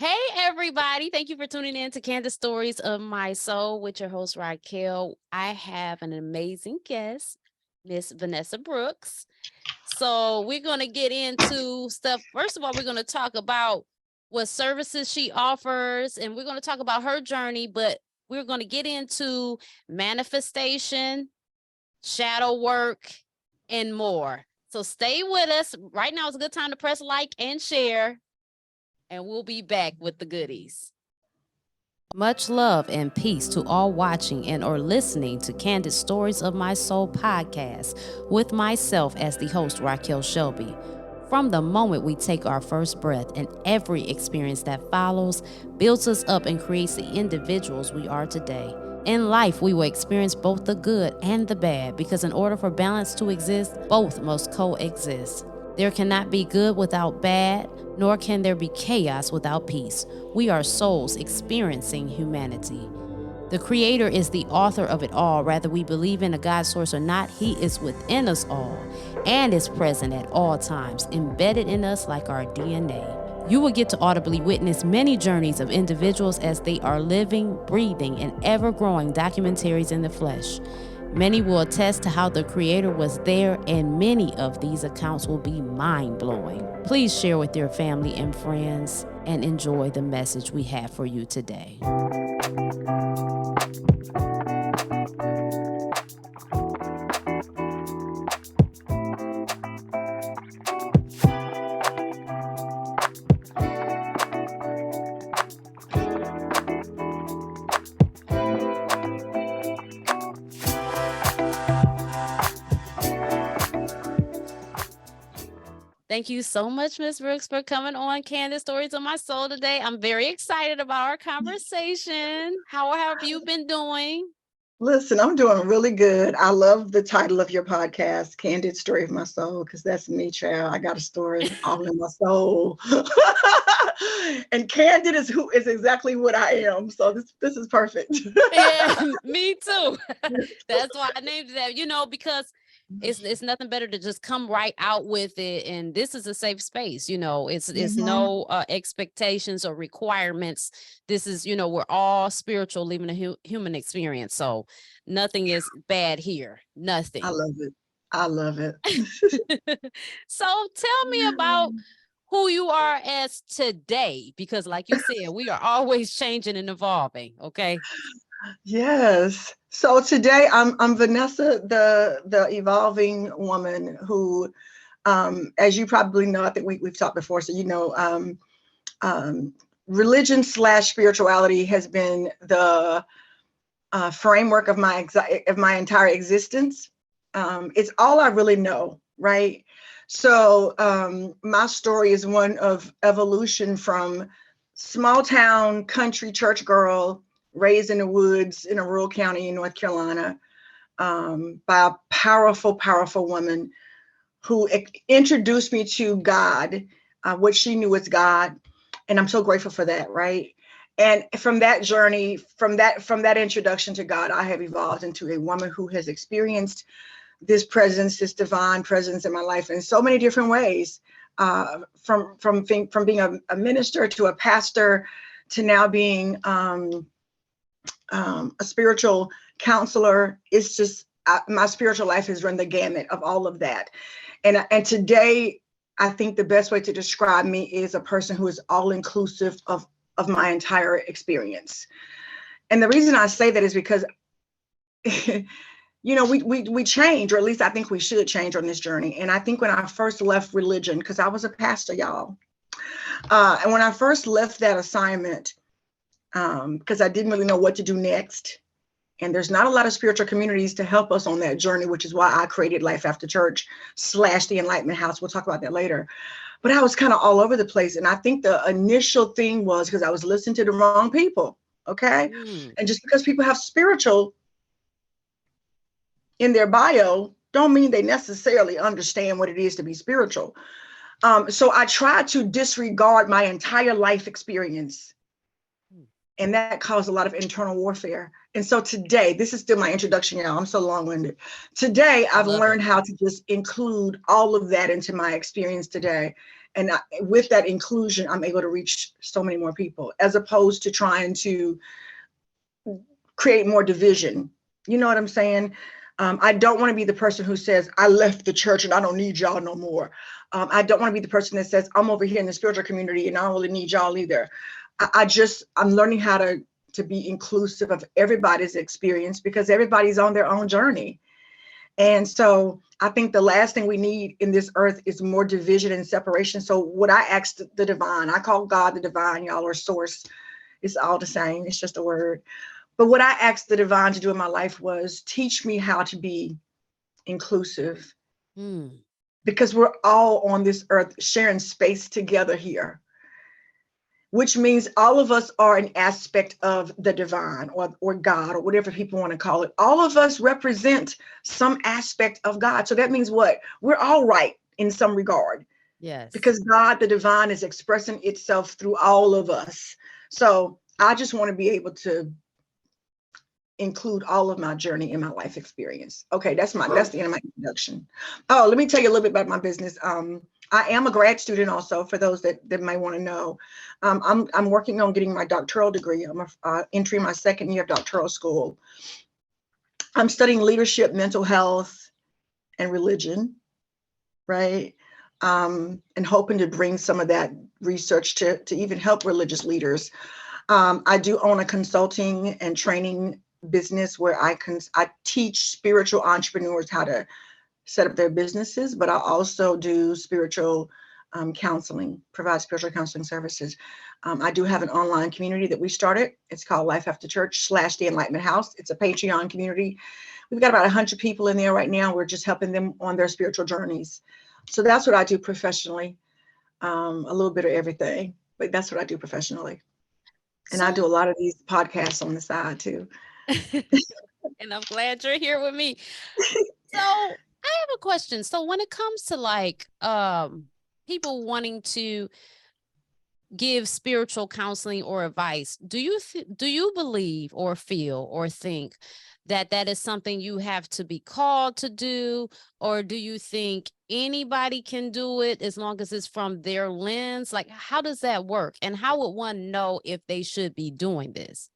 Hey, everybody. Thank you for tuning in to Candid Stories of My Soul with your host, Racquel. I have an amazing guest, Miss Vanessa Brooks. So we're going to get into stuff. First of all, we're going to talk about what services she offers, and we're going to talk about her journey, but we're going to get into manifestation, shadow work, and more. So stay with us. Right now is a good time to press like and share, and we'll be back with the goodies. Much love and peace to all watching and or listening to Candid Stories of My Soul podcast with myself as the host, Racquel Shelby. From the moment we take our first breath and every experience that follows builds us up and creates the individuals we are today. In life, we will experience both the good and the bad because in order for balance to exist, both must coexist. There cannot be good without bad, nor can there be chaos without peace. We are souls experiencing humanity. The Creator is the author of it all. Whether we believe in a God source or not, He is within us all and is present at all times, embedded in us like our DNA. You will get to audibly witness many journeys of individuals as they are living, breathing, and ever-growing documentaries in the flesh. Many will attest to how the Creator was there, and many of these accounts will be mind-blowing. Please share with your family and friends and enjoy the message we have for you today. Thank you so much, Ms. Brooks, for coming on Candid Stories of My Soul today. I'm very excited about our conversation. How have you been doing? Listen, I'm doing really good. I love the title of your podcast, Candid Story of My Soul, because that's me, child. I got a story all in my soul. And candid is exactly what I am. So this is perfect. Yeah, me too. That's why I named it that, because it's nothing better to just come right out with it. And this is a safe space, it's no expectations or requirements. This is, we're all spiritual, living a human experience. So nothing is bad here. Nothing. I love it. I love it. So tell me about who you are as today, because like you said, we are always changing and evolving. Okay. Yes. So today I'm Vanessa, the evolving woman who, as you probably know, I think we've talked before, so religion / spirituality has been the framework of my entire existence. It's all I really know, right? So my story is one of evolution from small town country church girl raised in the woods in a rural county in North Carolina by a powerful, powerful woman who introduced me to God, what she knew as God. And I'm so grateful for that, right? And from that journey, from that introduction to God, I have evolved into a woman who has experienced this presence, this divine presence in my life in so many different ways, from being a minister to a pastor to now being a spiritual counselor. It's just my spiritual life has run the gamut of all of that. And today, I think the best way to describe me is a person who is all inclusive of my entire experience. And the reason I say that is because, we change, or at least I think we should change on this journey. And I think when I first left religion, because I was a pastor, y'all, and when I first left that assignment, because I didn't really know what to do next. And there's not a lot of spiritual communities to help us on that journey, which is why I created Life After Church / the Enlightenment House. We'll talk about that later. But I was kind of all over the place. And I think the initial thing was because I was listening to the wrong people. Okay. And just because people have spiritual in their bio, don't mean they necessarily understand what it is to be spiritual. So I tried to disregard my entire life experience. And that caused a lot of internal warfare. And so today, this is still my introduction, y'all. I'm so long-winded. Today, I've learned how to just include all of that into my experience today. And with that inclusion, I'm able to reach so many more people, as opposed to trying to create more division. You know what I'm saying? I don't want to be the person who says, I left the church and I don't need y'all no more. I don't want to be the person that says, I'm over here in the spiritual community and I don't really need y'all either. I'm learning how to be inclusive of everybody's experience, because everybody's on their own journey. And so I think the last thing we need in this earth is more division and separation. So what I asked the divine, I call God the divine, y'all, or source. It's all the same. It's just a word. But what I asked the divine to do in my life was teach me how to be inclusive, because we're all on this earth sharing space together here, which means all of us are an aspect of the divine, or God, or whatever people want to call it. All of us represent some aspect of God. So that means what? We're all right in some regard. Yes. Because God, the divine, is expressing itself through all of us. So I just want to be able to include all of my journey in my life experience. Okay, that's the end of my introduction. Oh, let me tell you a little bit about my business. I am a grad student also, for those that might want to know. I'm working on getting my doctoral degree. I'm entering my second year of doctoral school. I'm studying leadership, mental health, and religion, right? And hoping to bring some of that research to even help religious leaders. I do own a consulting and training business where I teach spiritual entrepreneurs how to set up their businesses, but I also do spiritual counseling, provide spiritual counseling services. I do have an online community that we started. It's called Life After Church / The Enlightenment House. It's a Patreon community. We've got about 100 people in there right now. We're just helping them on their spiritual journeys. So that's what I do professionally. A little bit of everything, but that's what I do professionally. And I do a lot of these podcasts on the side too. And I'm glad you're here with me. So I have a question. So when it comes to like people wanting to give spiritual counseling or advice, do you believe or feel or think that is something you have to be called to do, or do you think anybody can do it as long as it's from their lens? Like, how does that work, and how would one know if they should be doing this?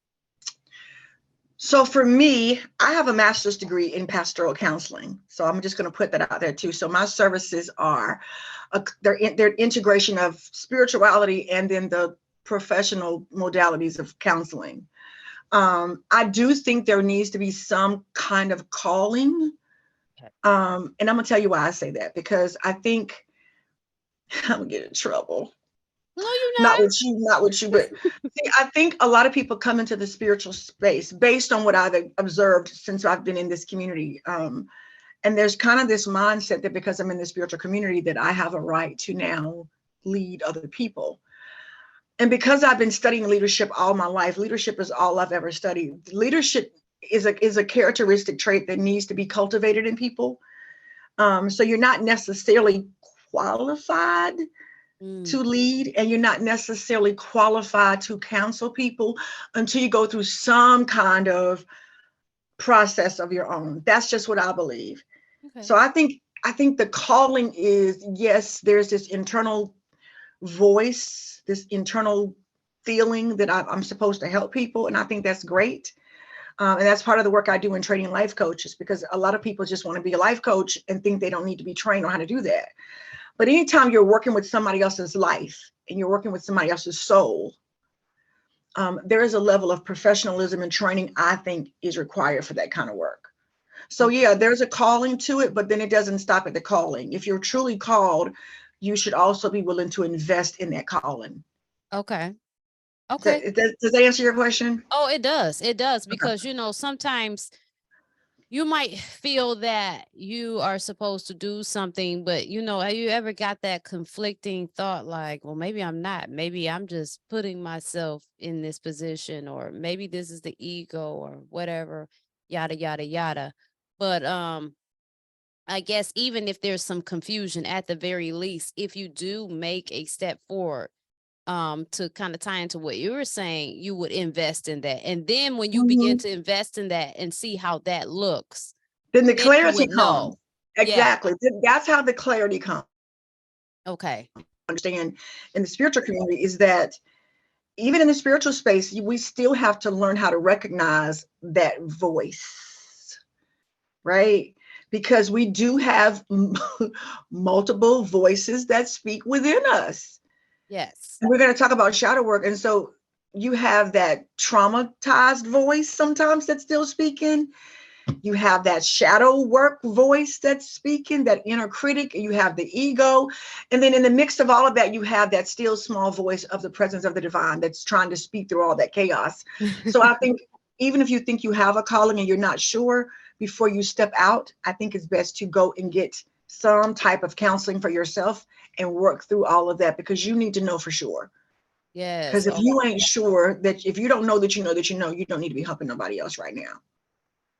So for me, I have a master's degree in pastoral counseling. So I'm just going to put that out there too. So my services are their integration of spirituality and then the professional modalities of counseling. I do think there needs to be some kind of calling. And I'm going to tell you why I say that, because I think I'm going to get in trouble. No, you're not. Not with you, but see, I think a lot of people come into the spiritual space based on what I've observed since I've been in this community. And there's kind of this mindset that because I'm in the spiritual community that I have a right to now lead other people. And because I've been studying leadership all my life, leadership is all I've ever studied. Leadership is a characteristic trait that needs to be cultivated in people. So you're not necessarily qualified to lead, and you're not necessarily qualified to counsel people until you go through some kind of process of your own. That's just what I believe. Okay. So I think the calling is, yes, there's this internal voice, this internal feeling that I'm supposed to help people, and I think that's great. And that's part of the work I do in training life coaches, because a lot of people just want to be a life coach and think they don't need to be trained on how to do that. But anytime you're working with somebody else's life and you're working with somebody else's soul, there is a level of professionalism and training I think is required for that kind of work. So yeah, there's a calling to it, but then it doesn't stop at the calling. If you're truly called, you should also be willing to invest in that calling. Okay. Okay. Does that answer your question? Oh, it does. It does. Because, sometimes you might feel that you are supposed to do something, but have you ever got that conflicting thought like, well, maybe I'm not, maybe I'm just putting myself in this position, or maybe this is the ego or whatever, yada, yada, yada. But I guess even if there's some confusion, at the very least, if you do make a step forward, to kind of tie into what you were saying, you would invest in that. And then when you begin to invest in that and see how that looks, then the clarity comes. Know. Exactly. Yeah. That's how the clarity comes. Okay. understand in the spiritual community is that even in the spiritual space, we still have to learn how to recognize that voice, right? Because we do have multiple voices that speak within us. Yes. And we're going to talk about shadow work. And so you have that traumatized voice sometimes that's still speaking. You have that shadow work voice that's speaking, that inner critic. You have the ego. And then in the mix of all of that, you have that still small voice of the presence of the divine that's trying to speak through all that chaos. So I think even if you think you have a calling and you're not sure, before you step out, I think it's best to go and get some type of counseling for yourself and work through all of that, because you need to know for sure. Yes. Because if you ain't sure, that if you don't know that you know that you know, you don't need to be helping nobody else right now.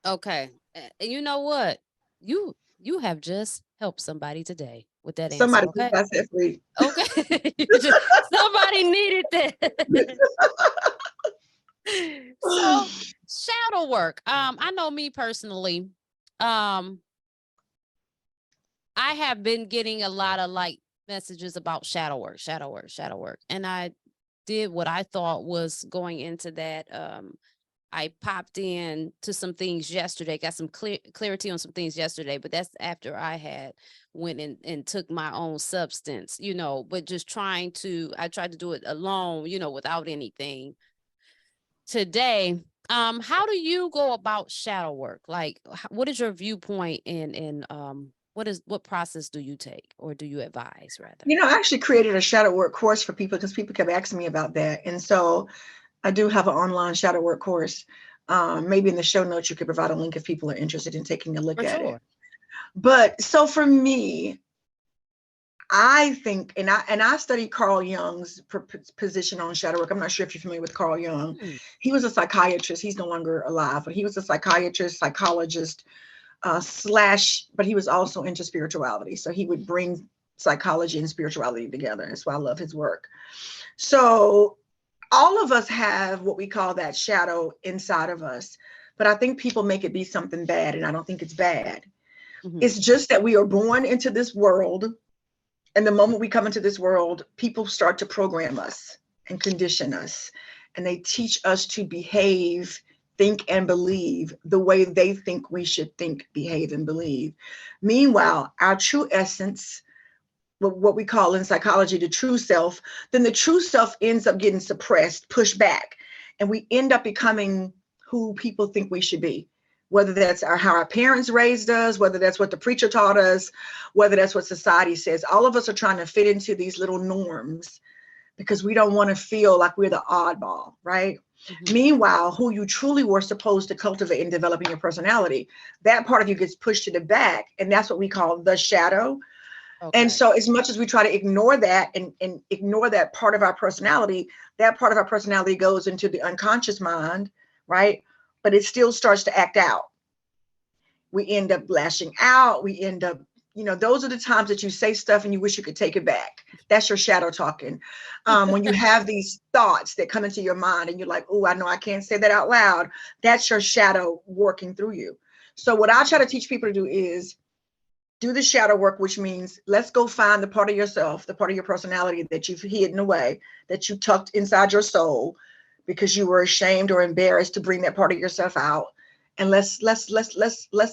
Okay. And you know what? You have just helped somebody today with that answer. Somebody Okay. got that free. Okay. Somebody needed that. So shadow work. I know me personally. I have been getting a lot of like messages about shadow work, shadow work, shadow work. And I did what I thought was going into that. I popped in to some things yesterday, got some clarity on some things yesterday, but that's after I had went and took my own substance, but just I tried to do it alone, without anything. Today, how do you go about shadow work? Like, what is your viewpoint in what process do you take, or do you advise rather? I actually created a shadow work course for people because people kept asking me about that. And so I do have an online shadow work course. Maybe in the show notes, you could provide a link if people are interested in taking a look For at sure. it. But so for me, I think, and I studied Carl Jung's position on shadow work. I'm not sure if you're familiar with Carl Jung. He was a psychiatrist. He's no longer alive, but he was a psychiatrist, psychologist, but he was also into spirituality. So he would bring psychology and spirituality together. That's why I love his work. So all of us have what we call that shadow inside of us, but I think people make it be something bad, and I don't think it's bad. It's just that we are born into this world, and the moment we come into this world, people start to program us and condition us, and they teach us to behave, think, and believe the way they think we should think, behave, and believe. Meanwhile, our true essence, what we call in psychology the true self, then the true self ends up getting suppressed, pushed back, and we end up becoming who people think we should be. Whether that's how our parents raised us, whether that's what the preacher taught us, whether that's what society says. All of us are trying to fit into these little norms because we don't want to feel like we're the oddball, right? Meanwhile, who you truly were supposed to cultivate and develop in your personality, that part of you gets pushed to the back, and that's what we call the shadow. Okay. And so as much as we try to ignore that and ignore that part of our personality, that part of our personality goes into the unconscious mind, right? But it still starts to act out. We end up lashing out. We end up, those are the times that you say stuff and you wish you could take it back. That's your shadow talking. When you have these thoughts that come into your mind and you're like, oh, I know I can't say that out loud. That's your shadow working through you. So what I try to teach people to do is do the shadow work, which means let's go find the part of yourself, the part of your personality that you've hidden away, that you tucked inside your soul because you were ashamed or embarrassed to bring that part of yourself out. And let's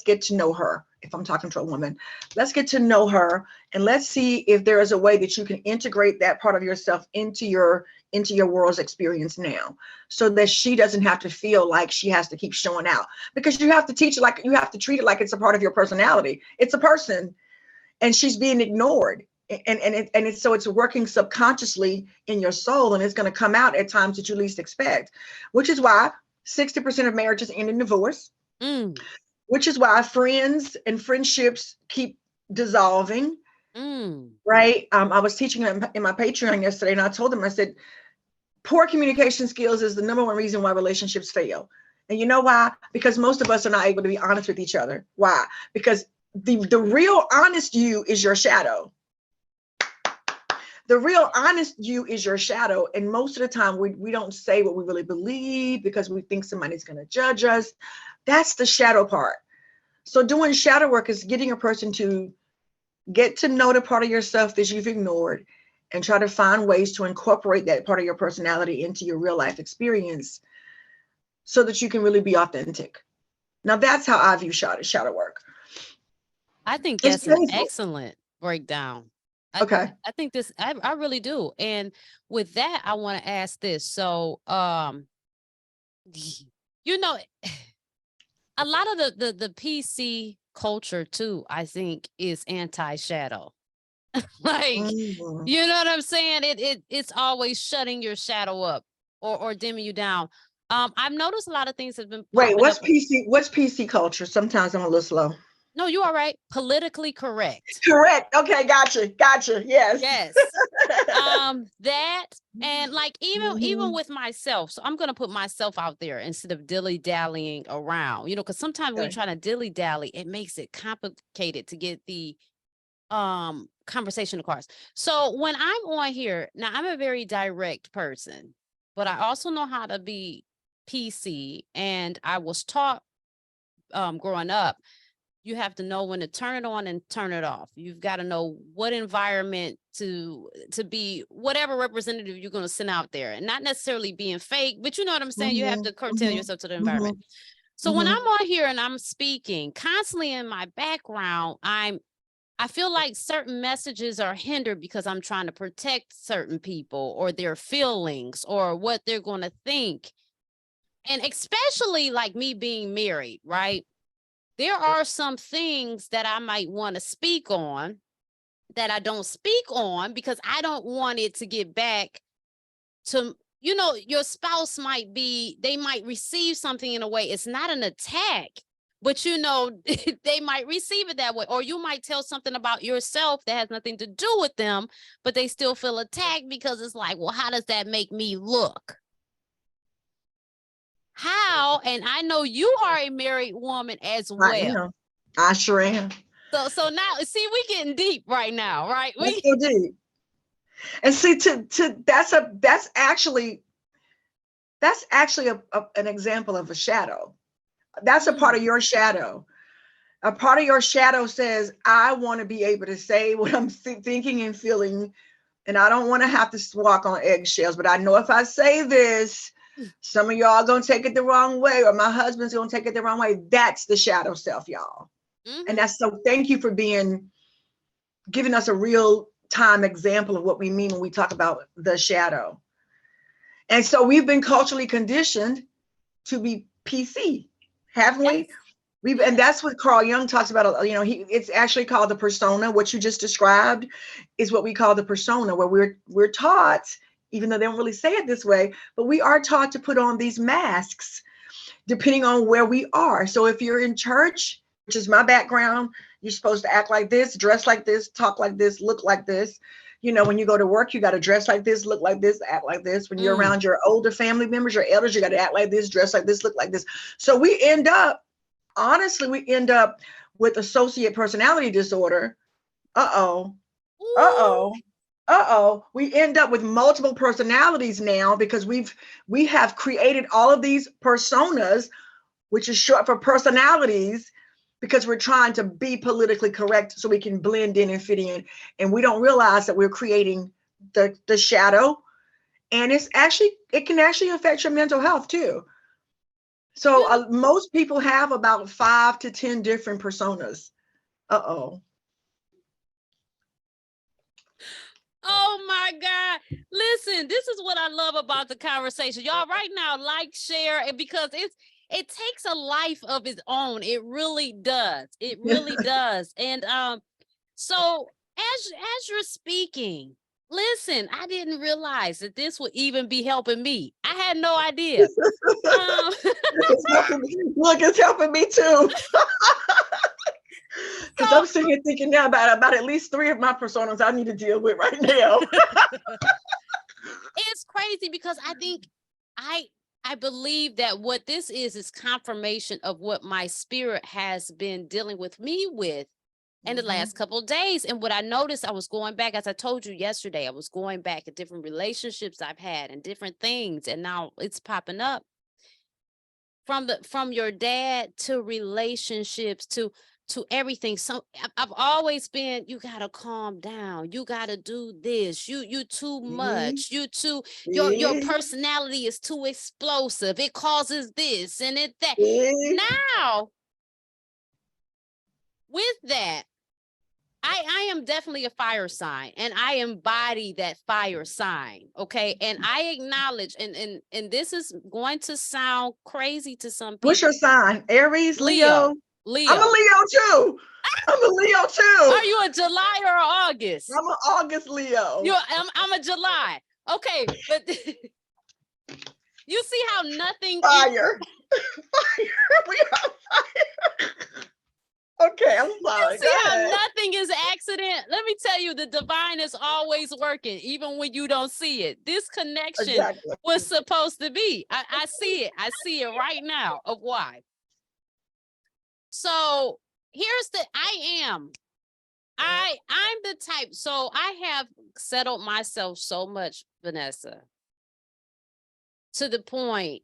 get to know her. If I'm talking to a woman, let's get to know her, and let's see if there is a way that you can integrate that part of yourself into your world's experience now, so that she doesn't have to feel like she has to keep showing out, because you have to teach it like, you have to treat it like it's a part of your personality. It's a person, and she's being ignored. And so it's working subconsciously in your soul, and it's going to come out at times that you least expect, which is why 60% of marriages end in divorce, which is why friends and friendships keep dissolving. Right. I was teaching in my Patreon yesterday, and I told them, I said, poor communication skills is the number one reason why relationships fail. And you know why? Because most of us are not able to be honest with each other. Why? Because the real honest you is your shadow. The real honest you is your shadow. And most of the time we don't say what we really believe because we think somebody's going to judge us. That's the shadow part. So doing shadow work is getting a person to get to know the part of yourself that you've ignored, and try to find ways to incorporate that part of your personality into your real life experience so that you can really be authentic. Now, that's how I view shadow work. I think It's that's an painful. excellent breakdown. Okay. I think this, I really do. And with that, I want to ask this. So, you know, a lot of the PC culture too, I think, is anti-shadow. Like, Mhm. you know what I'm saying? It's always shutting your shadow up or dimming you down. I've noticed a lot of things have been Wait, popping what's up. PC? What's PC culture? Sometimes I'm a little slow. No, you all right. Politically correct. Correct. Okay, gotcha. Yes. Yes. That and like even Mhm. with myself. So I'm gonna put myself out there instead of dilly-dallying around, because sometimes when you Okay. try to dilly-dally, it makes it complicated to get the conversation across. So when I'm on here, now I'm a very direct person, but I also know how to be PC, and I was taught growing up, you have to know when to turn it on and turn it off. You've got to know what environment to be, whatever representative you're going to send out there, and not necessarily being fake, but you know what I'm saying? You have Mhm. to curtail Mhm. yourself to the environment. Mhm. So when I'm Mhm. on here and I'm speaking constantly in my background, I feel like certain messages are hindered because I'm trying to protect certain people or their feelings or what they're going to think. And especially like me being married, right? There are some things that I might want to speak on that I don't speak on because I don't want it to get back to, your spouse they might receive something in a way. It's not an attack, but they might receive it that way. Or you might tell something about yourself that has nothing to do with them, but they still feel attacked because it's like, well, how does that make me look? How? And I know you are a married woman as I well. am. I sure am. So now, see, we getting deep right now, right? Let's go deep. And see, that's actually an example of a shadow. That's a part of your shadow. A part of your shadow says, I want to be able to say what I'm thinking and feeling, and I don't want to have to walk on eggshells. But I know if I say this, some of y'all gonna take it the wrong way, or my husband's gonna take it the wrong way. That's the shadow self, y'all. And that's so. Thank you for giving us a real time example of what we mean when we talk about the shadow. And so we've been culturally conditioned to be PC, haven't we? Yes. And that's what Carl Jung talks about. It's actually called the persona. What you just described is what we call the persona, where we're taught, even though they don't really say it this way, but we are taught to put on these masks depending on where we are. So if you're in church, which is my background, you're supposed to act like this, dress like this, talk like this, look like this. When you go to work, you got to dress like this, look like this, act like this. When you're around your older family members, your elders, you got to act like this, dress like this, look like this. So we end up with associate personality disorder. Uh-oh. Uh-oh. Uh-oh. We end up with multiple personalities now because we have created all of these personas, which is short for personalities, because we're trying to be politically correct so we can blend in and fit in. And we don't realize that we're creating the shadow. And it can actually affect your mental health too. So most people have about 5 to 10 different personas. Uh-oh. Oh my God. Listen, this is what I love about the conversation. Y'all right now, like, share, because it takes a life of its own. It really does. It really does. And so as you're speaking, listen, I didn't realize that this would even be helping me. I had no idea. It's helping me. Look, it's helping me too. Because I'm sitting here thinking now about at least 3 of my personas I need to deal with right now. It's crazy because I think I believe that what this is confirmation of what my spirit has been dealing with me with in the last couple of days. And what I noticed, I was going back, as I told you yesterday, I was going back at different relationships I've had and different things, and now it's popping up from your dad to relationships to to everything. So I've always been, you gotta calm down. You gotta do this. You too much. You too, your personality is too explosive. It causes this and it that. Now, with that, I am definitely a fire sign, and I embody that fire sign. Okay. And I acknowledge, and this is going to sound crazy to some people. What's your sign? Aries, Leo? Leo. I'm a Leo too. I'm a Leo too. Are you a July or August? I'm an August Leo. I'm a July. Okay, but you see how nothing fire. Fire. We are fire. Okay, I'm sorry. You see how nothing is accident? Let me tell you, the divine is always working, even when you don't see it. This connection was supposed to be. I see it. I see it right now of why. So here's I'm the type. So I have settled myself so much, Vanessa, to the point,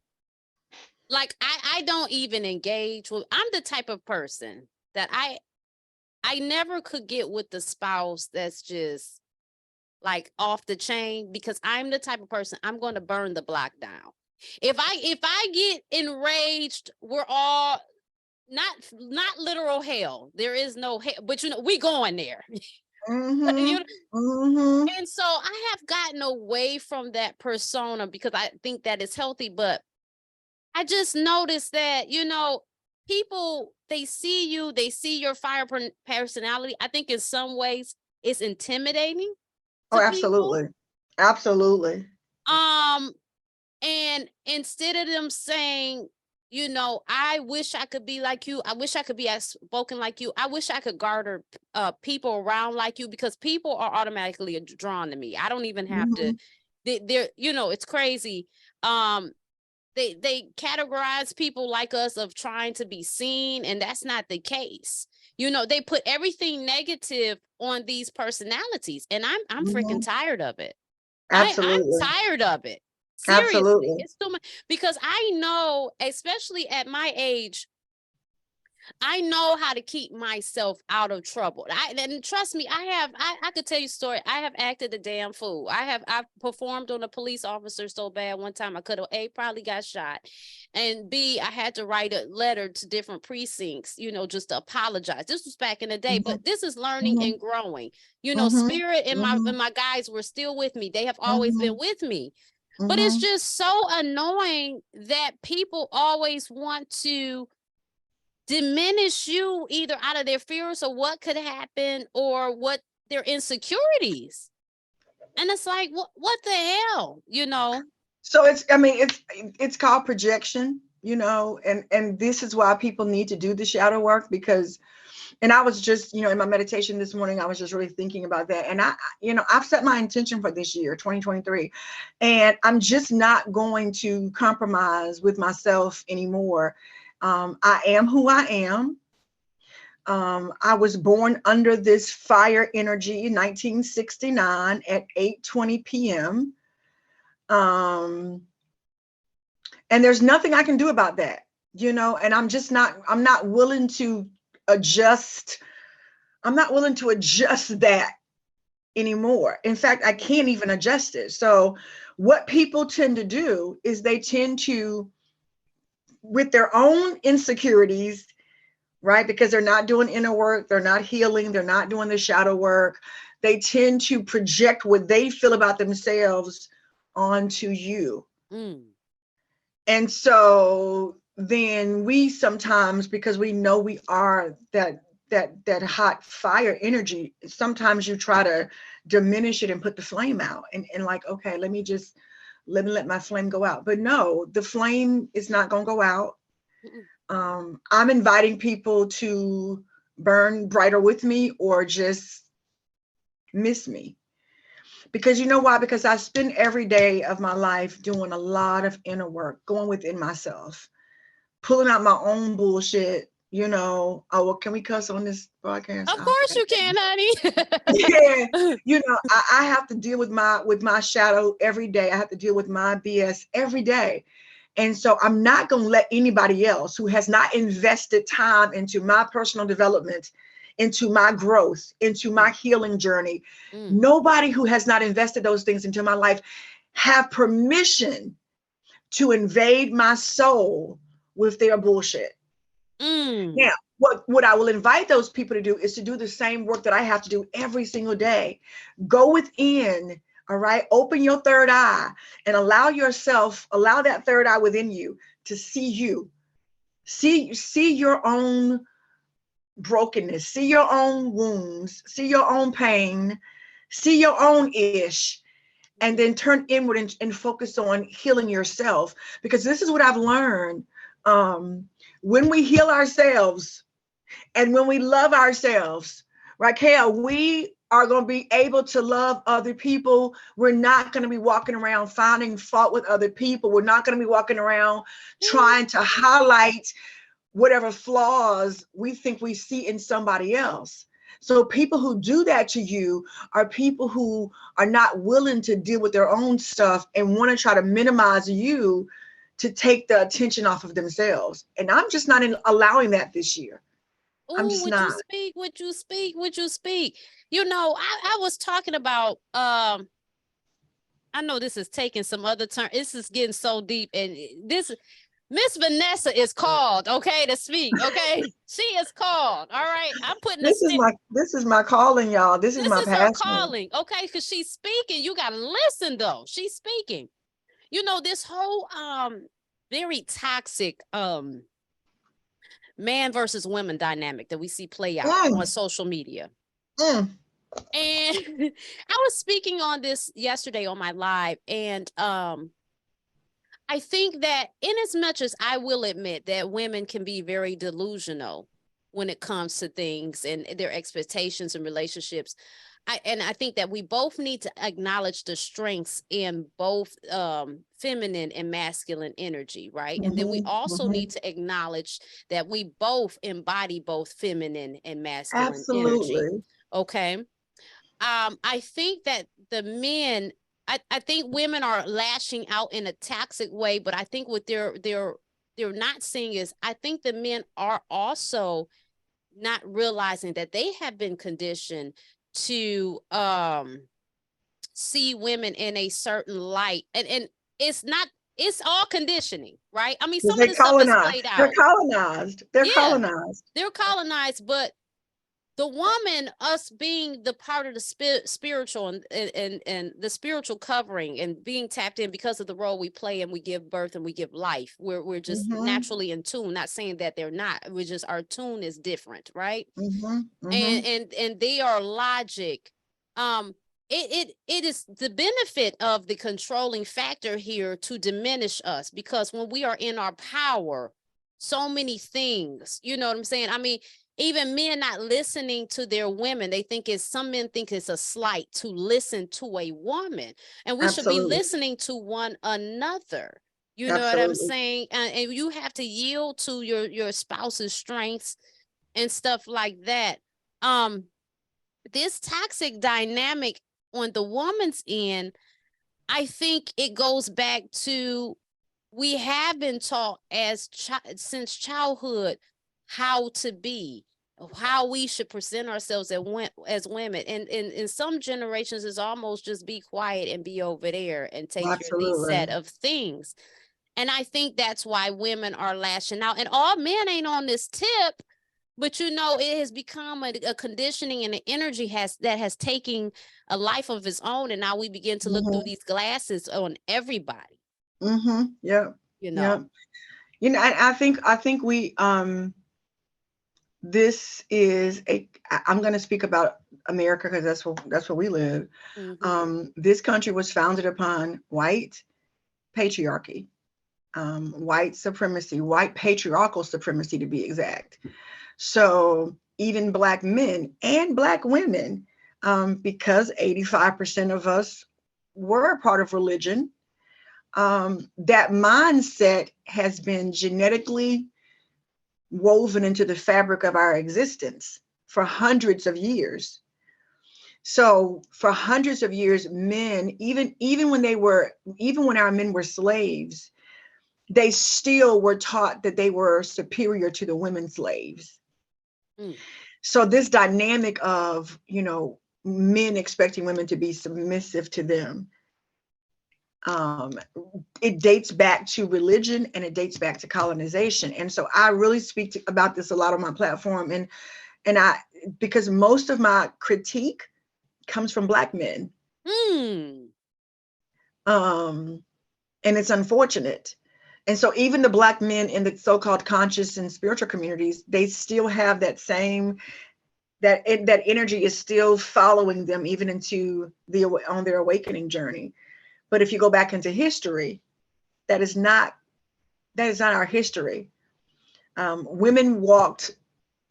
like I don't even engage with. I'm the type of person that I never could get with the spouse that's just like off the chain, because I'm the type of person, I'm going to burn the block down. If I get enraged, we're all not literal hell. There is no hell, but we going there. And so I have gotten away from that persona because I think that is healthy, but I just noticed that, people, they see you, they see your fire personality. I think in some ways it's intimidating. Oh, absolutely. People. Absolutely. And instead of them saying, I wish I could be like you. I wish I could be outspoken like you. I wish I could garner people around like you, because people are automatically drawn to me. I don't even have to, they're, it's crazy. They categorize people like us of trying to be seen, and that's not the case. They put everything negative on these personalities, and I'm freaking tired of it. Absolutely. I'm tired of it. Seriously. Absolutely. It's too much, because I know, especially at my age, I know how to keep myself out of trouble. And trust me, I could tell you a story. I have acted a damn fool. I've performed on a police officer so bad one time I could have probably got shot. And B, I had to write a letter to different precincts, just to apologize. This was back in the day, but this is learning and growing. Spirit and my guys were still with me. They have always been with me. But it's just so annoying that people always want to diminish you, either out of their fears or what could happen or what their insecurities. And it's like, what the hell, So it's called projection, and this is why people need to do the shadow work, because, and I was just, in my meditation this morning, I was just really thinking about that. And I've set my intention for this year, 2023, and I'm just not going to compromise with myself anymore. I am who I am. I was born under this fire energy in 1969 at 8:20 p.m. And there's nothing I can do about that, and I'm not willing to adjust. I'm not willing to adjust that anymore. In fact, I can't even adjust it. So what people tend to do is they tend to, with their own insecurities, right? Because they're not doing inner work, they're not healing, they're not doing the shadow work. They tend to project what they feel about themselves onto you. And so then we sometimes, because we know we are that hot fire energy, sometimes you try to diminish it and put the flame out and like, okay, let me let my flame go out. But no, the flame is not going to go out. I'm inviting people to burn brighter with me or just miss me. Because you know why? Because I spend every day of my life doing a lot of inner work, going within myself, pulling out my own bullshit. Oh, well, can we cuss on this broadcast? Of course you can, honey. Yeah. I have to deal with my shadow every day. I have to deal with my BS every day. And so I'm not going to let anybody else who has not invested time into my personal development, into my growth, into my healing journey, nobody who has not invested those things into my life have permission to invade my soul with their bullshit. Now, what I will invite those people to do is to do the same work that I have to do every single day. Go within, all right? Open your third eye and allow that third eye within you to see you. See your own brokenness, see your own wounds, see your own pain, see your own ish, and then turn inward and focus on healing yourself. Because this is what I've learned. When we heal ourselves and when we love ourselves, Racquel, we are going to be able to love other people. We're not going to be walking around finding fault with other people. We're not going to be walking around trying to highlight whatever flaws we think we see in somebody else. So people who do that to you are people who are not willing to deal with their own stuff and want to try to minimize you to take the attention off of themselves. And I'm just not allowing that this year. I'm just not. Would you speak? You know, I was talking about, I know this is taking some other turn. This is getting so deep. And this, Miss Vanessa is called, okay, to speak, okay? She is called, all right? I'm putting this is my calling, y'all. This is my passion. Her calling, okay? Because she's speaking. You got to listen, though. She's speaking. You know, this whole very toxic man versus women dynamic that we see play out on social media. And I was speaking on this yesterday on my live, and I think that in as much as I will admit that women can be very delusional when it comes to things and their expectations and relationships, I think that we both need to acknowledge the strengths in both feminine and masculine energy, right? And then we also need to acknowledge that we both embody both feminine and masculine energy. Okay. I think that the men, I think women are lashing out in a toxic way, but I think what they're not seeing is, I think the men are also not realizing that they have been conditioned to see women in a certain light, and it's all conditioning, right? I mean, some of the stuff is played out. They're colonized, but the woman, us being the part of the spiritual and the spiritual covering and being tapped in because of the role we play, and we give birth and we give life. We're just naturally in tune. Not saying that they're not. We're just, our tune is different, right? And they are logic. It is the benefit of the controlling factor here to diminish us, because when we are in our power, so many things, you know what I'm saying? I mean, even men not listening to their women, some men think it's a slight to listen to a woman, and we should be listening to one another. You know what I'm saying? And you have to yield to your spouse's strengths and stuff like that. This toxic dynamic on the woman's end, I think it goes back to, we have been taught since childhood how to be, how we should present ourselves as women. And in some generations, it's almost just be quiet and be over there and take your lead set of things. And I think that's why women are lashing out. And all men ain't on this tip, but you know, it has become a conditioning, and an energy that has taken a life of its own. And now we begin to look through these glasses on everybody. Yeah. You know. You know, I think we this is I'm going to speak about America because that's where we live. This country was founded upon white patriarchy, white supremacy, white patriarchal supremacy, to be exact. So even Black men and Black women, because 85% of us were a part of religion, that mindset has been genetically woven into the fabric of our existence for hundreds of years. So for hundreds of years, men, even when our men were slaves, they still were taught that they were superior to the women slaves. Mm. So this dynamic of, men expecting women to be submissive to them, um, it dates back to religion and it dates back to colonization. And so I really speak about this a lot on my platform, and I, because most of my critique comes from Black men. Mm. Um, and it's unfortunate. And so even the Black men in the so-called conscious and spiritual communities, they still have that same, that energy is still following them even into on their awakening journey. But if you go back into history, that is not our history. Women walked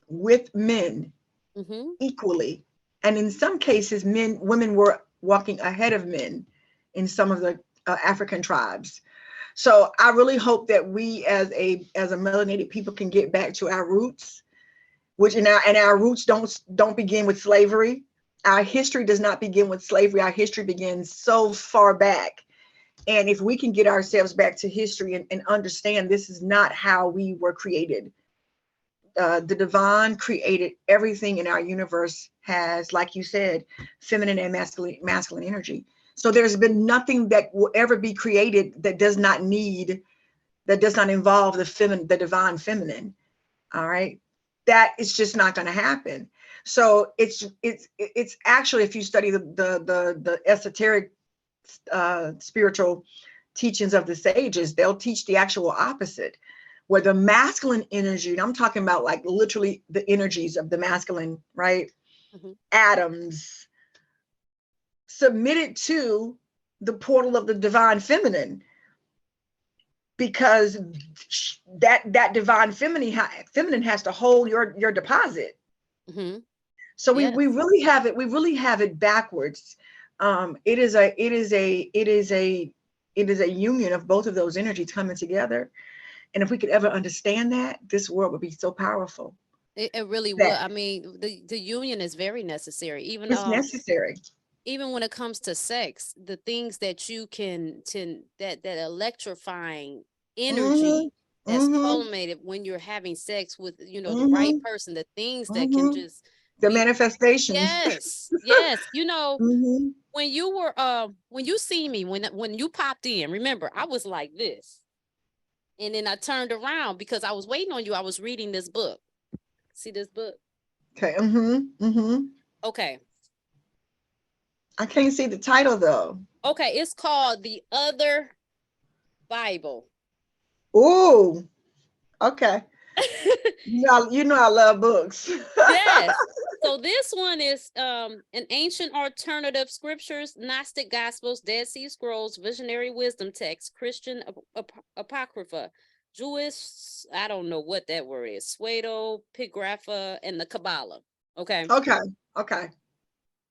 with men Mm-hmm. equally, and in some cases, women were walking ahead of men in some of the African tribes. So I really hope that we, as a melanated people, can get back to our roots, which our roots don't begin with slavery. Our history does not begin with slavery. Our history begins so far back. And if we can get ourselves back to history and understand this is not how we were created. The divine created everything in our universe has, like you said, feminine and masculine energy. So there's been nothing that will ever be created that does not involve the divine feminine. All right. That is just not going to happen. So it's actually, if you study the esoteric spiritual teachings of the sages, they'll teach the actual opposite, where the masculine energy, and I'm talking about like literally the energies of the masculine, right? Mm-hmm. Atoms submitted to the portal of the divine feminine, because that divine feminine has to hold your deposit. Mm-hmm. So we Yes. really have it backwards. It is a union of both of those energies coming together. And if we could ever understand that, this world would be so powerful. It really would. That I mean, the union is very necessary. it's necessary. Even when it comes to sex, the things that you can that electrifying Mm-hmm. energy that's Mm-hmm. culminated when you're having sex with, the right Mm-hmm. person, the things that can Mm-hmm. just The be, manifestations. yes, yes. Mm-hmm. When you were when you see me, when you popped in, remember, I was like this. And then I turned around because I was waiting on you. I was reading this book. See this book? Okay. Mm-hmm. Mm-hmm. Okay. I can't see the title though. Okay, it's called The Other Bible. Oh, okay. I love books. Yes. So this one is an ancient alternative scriptures, Gnostic Gospels, Dead Sea Scrolls, visionary wisdom text, Christian apocrypha, Jewish, I don't know what that word is, Pseudo, Pigrapha, and the Kabbalah. Okay. Okay. Okay.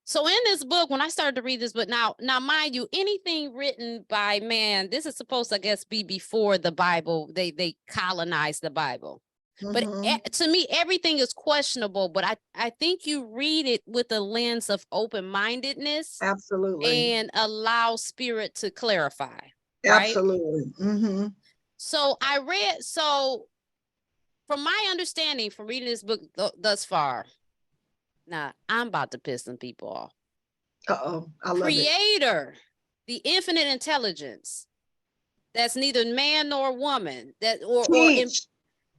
So in this book, when I started to read this book, now mind you, anything written by man, this is supposed to, I guess, be before the Bible. They colonized the Bible. But Mm-hmm. to me, everything is questionable. But I think you read it with a lens of open-mindedness Absolutely. and allow spirit to clarify, right? Absolutely. Mm-hmm. So from my understanding, from reading this book thus far, now I'm about to piss some people off. Uh-oh. I love it. Creator, the infinite intelligence, that's neither man nor woman, Teach.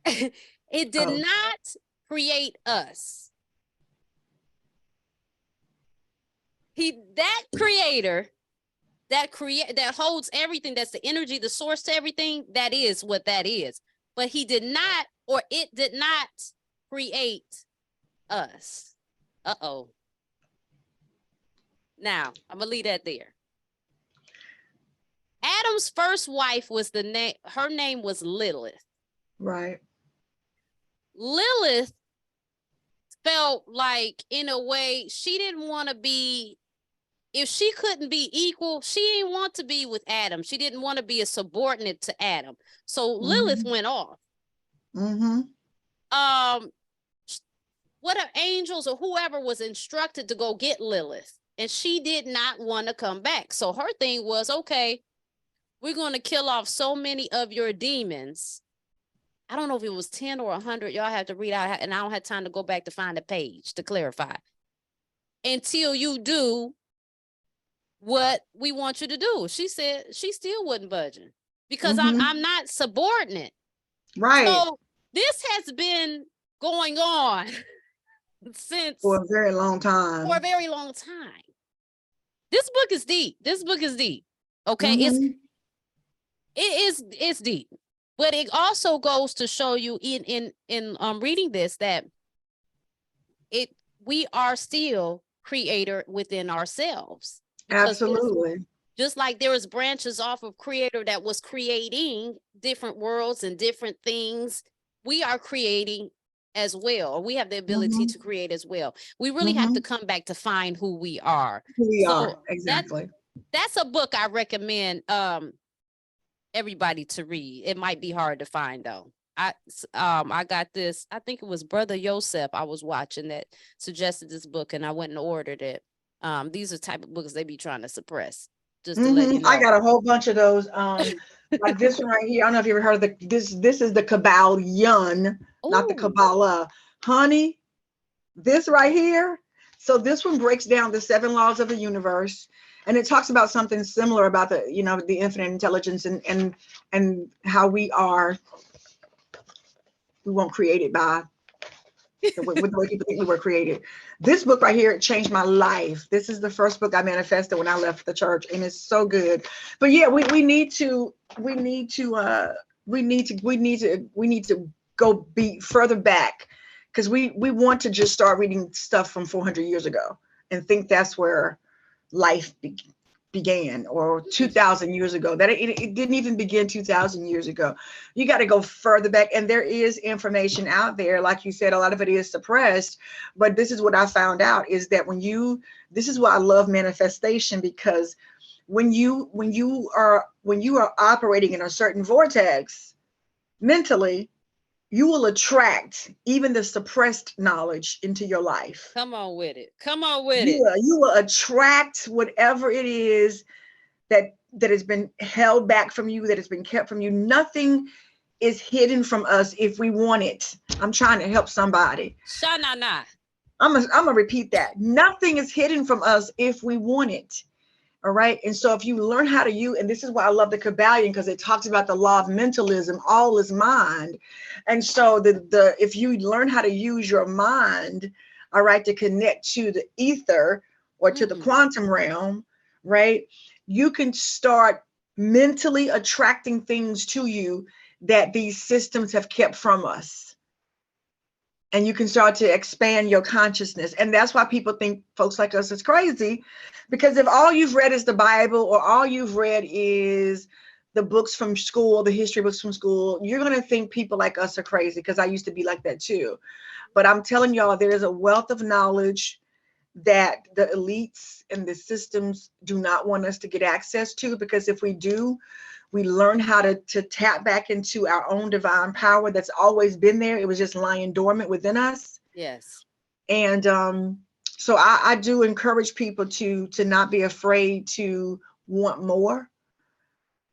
it did Oh. not create us. That creator that holds everything, that's the energy, the source to everything, that is what that is. But it did not create us. Uh-oh. Now, I'm gonna leave that there. Adam's first wife was her name was Lilith. Right. Lilith felt like, in a way, she didn't want to be, if she couldn't be equal, she didn't want to be with Adam. She didn't want to be a subordinate to Adam. So Lilith Mm-hmm. went off. Mm-hmm. What are angels or whoever was instructed to go get Lilith, and she did not want to come back. So her thing was, okay, we're going to kill off so many of your demons. I don't know if it was 10 or 100. Y'all have to read out, and I don't have time to go back to find the page to clarify. Until you do what we want you to do. She said she still wasn't budging because I'm not subordinate. Right. So this has been going on since for a very long time. For a very long time. This book is deep. This book is deep. Okay. It's deep. But it also goes to show you in reading this that we are still creator within ourselves. Absolutely. Just like there was branches off of creator that was creating different worlds and different things, we are creating as well. We have the ability to create as well. We really have to come back to find who we are. Who we are, exactly. That's a book I recommend everybody to read. It might be hard to find though. I got this, I think it was Brother Yosef I was watching that suggested this book, and I went and ordered it. These are type of books they be trying to suppress. Just to let you know. I got a whole bunch of those. Like this one right here. I don't know if you ever heard of this is the Kabbalion, not the Kabbalah. Honey, this right here. So this one breaks down the 7 laws of the universe, and it talks about something similar about the infinite intelligence and how we weren't created by with the way people think we were created. This book right here, it changed my life. This is the first book I manifested when I left the church, and it's so good. But yeah, we need to go be further back, because we want to just start reading stuff from 400 years ago and think that's where life began, or 2,000 years ago. That it didn't even begin 2,000 years ago. You got to go further back, and there is information out there. Like you said, a lot of it is suppressed, but this is what I found out, is that this is why I love manifestation, because when you are operating in a certain vortex mentally, you will attract even the suppressed knowledge into your life. Come on with it. Come on with it. You will attract whatever it is that has been held back from you, that has been kept from you. Nothing is hidden from us if we want it. I'm trying to help somebody. Sha-na-na. I'm gonna repeat that. Nothing is hidden from us if we want it. All right. And so if you learn how to use, and this is why I love the Kabbalion, because it talks about the law of mentalism, all is mind. And so if you learn how to use your mind, all right, to connect to the ether or to the quantum realm, right, you can start mentally attracting things to you that these systems have kept from us. And you can start to expand your consciousness. And that's why people think folks like us is crazy, because if all you've read is the Bible, or all you've read is the books from school, the history books from school, you're going to think people like us are crazy, because I used to be like that too. But I'm telling y'all, there is a wealth of knowledge that the elites and the systems do not want us to get access to, because if we do, we learn how to tap back into our own divine power that's always been there. It was just lying dormant within us. Yes. And so I do encourage people to not be afraid to want more,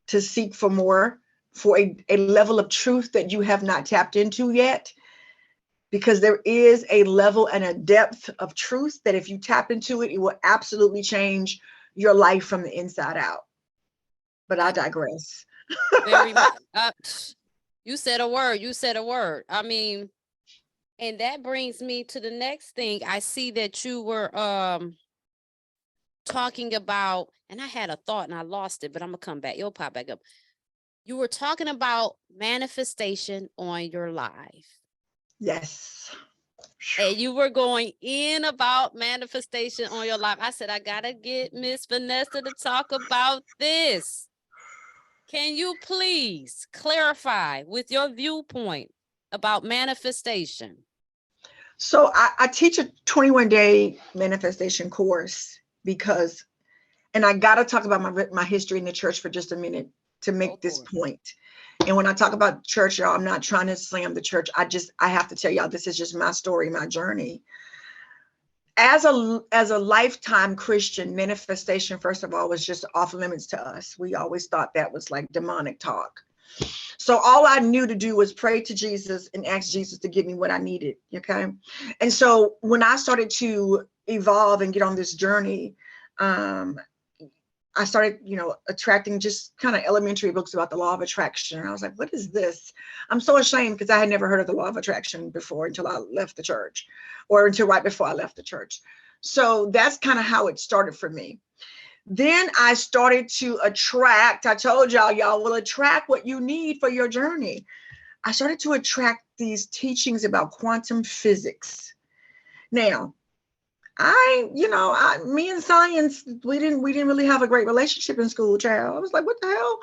to seek for more, for a level of truth that you have not tapped into yet. Because there is a level and a depth of truth that if you tap into it, it will absolutely change your life from the inside out. But I digress. Very much. You said a word. You said a word. I mean, and that brings me to the next thing. I see that you were talking about, and I had a thought and I lost it, but I'm gonna come back. It'll pop back up. You were talking about manifestation on your life. Yes. And you were going in about manifestation on your life. I said, I gotta get Miss Vanessa to talk about this. Can you please clarify with your viewpoint about manifestation? So I teach a 21-day manifestation course because, and I got to talk about my history in the church for just a minute to make this point. And when I talk about church, y'all, I'm not trying to slam the church. I have to tell y'all, this is just my story, my journey. As a lifetime Christian, manifestation, first of all, was just off limits to us. We always thought that was like demonic talk. So all I knew to do was pray to Jesus and ask Jesus to give me what I needed. Okay. And so when I started to evolve and get on this journey, I started, attracting just kind of elementary books about the law of attraction. And I was like, what is this? I'm so ashamed because I had never heard of the law of attraction before until I left the church, or until right before I left the church. So that's kind of how it started for me. Then I started to attract, I told y'all will attract what you need for your journey. I started to attract these teachings about quantum physics. Now, me and science, we didn't really have a great relationship in school, child. I was like, what the hell?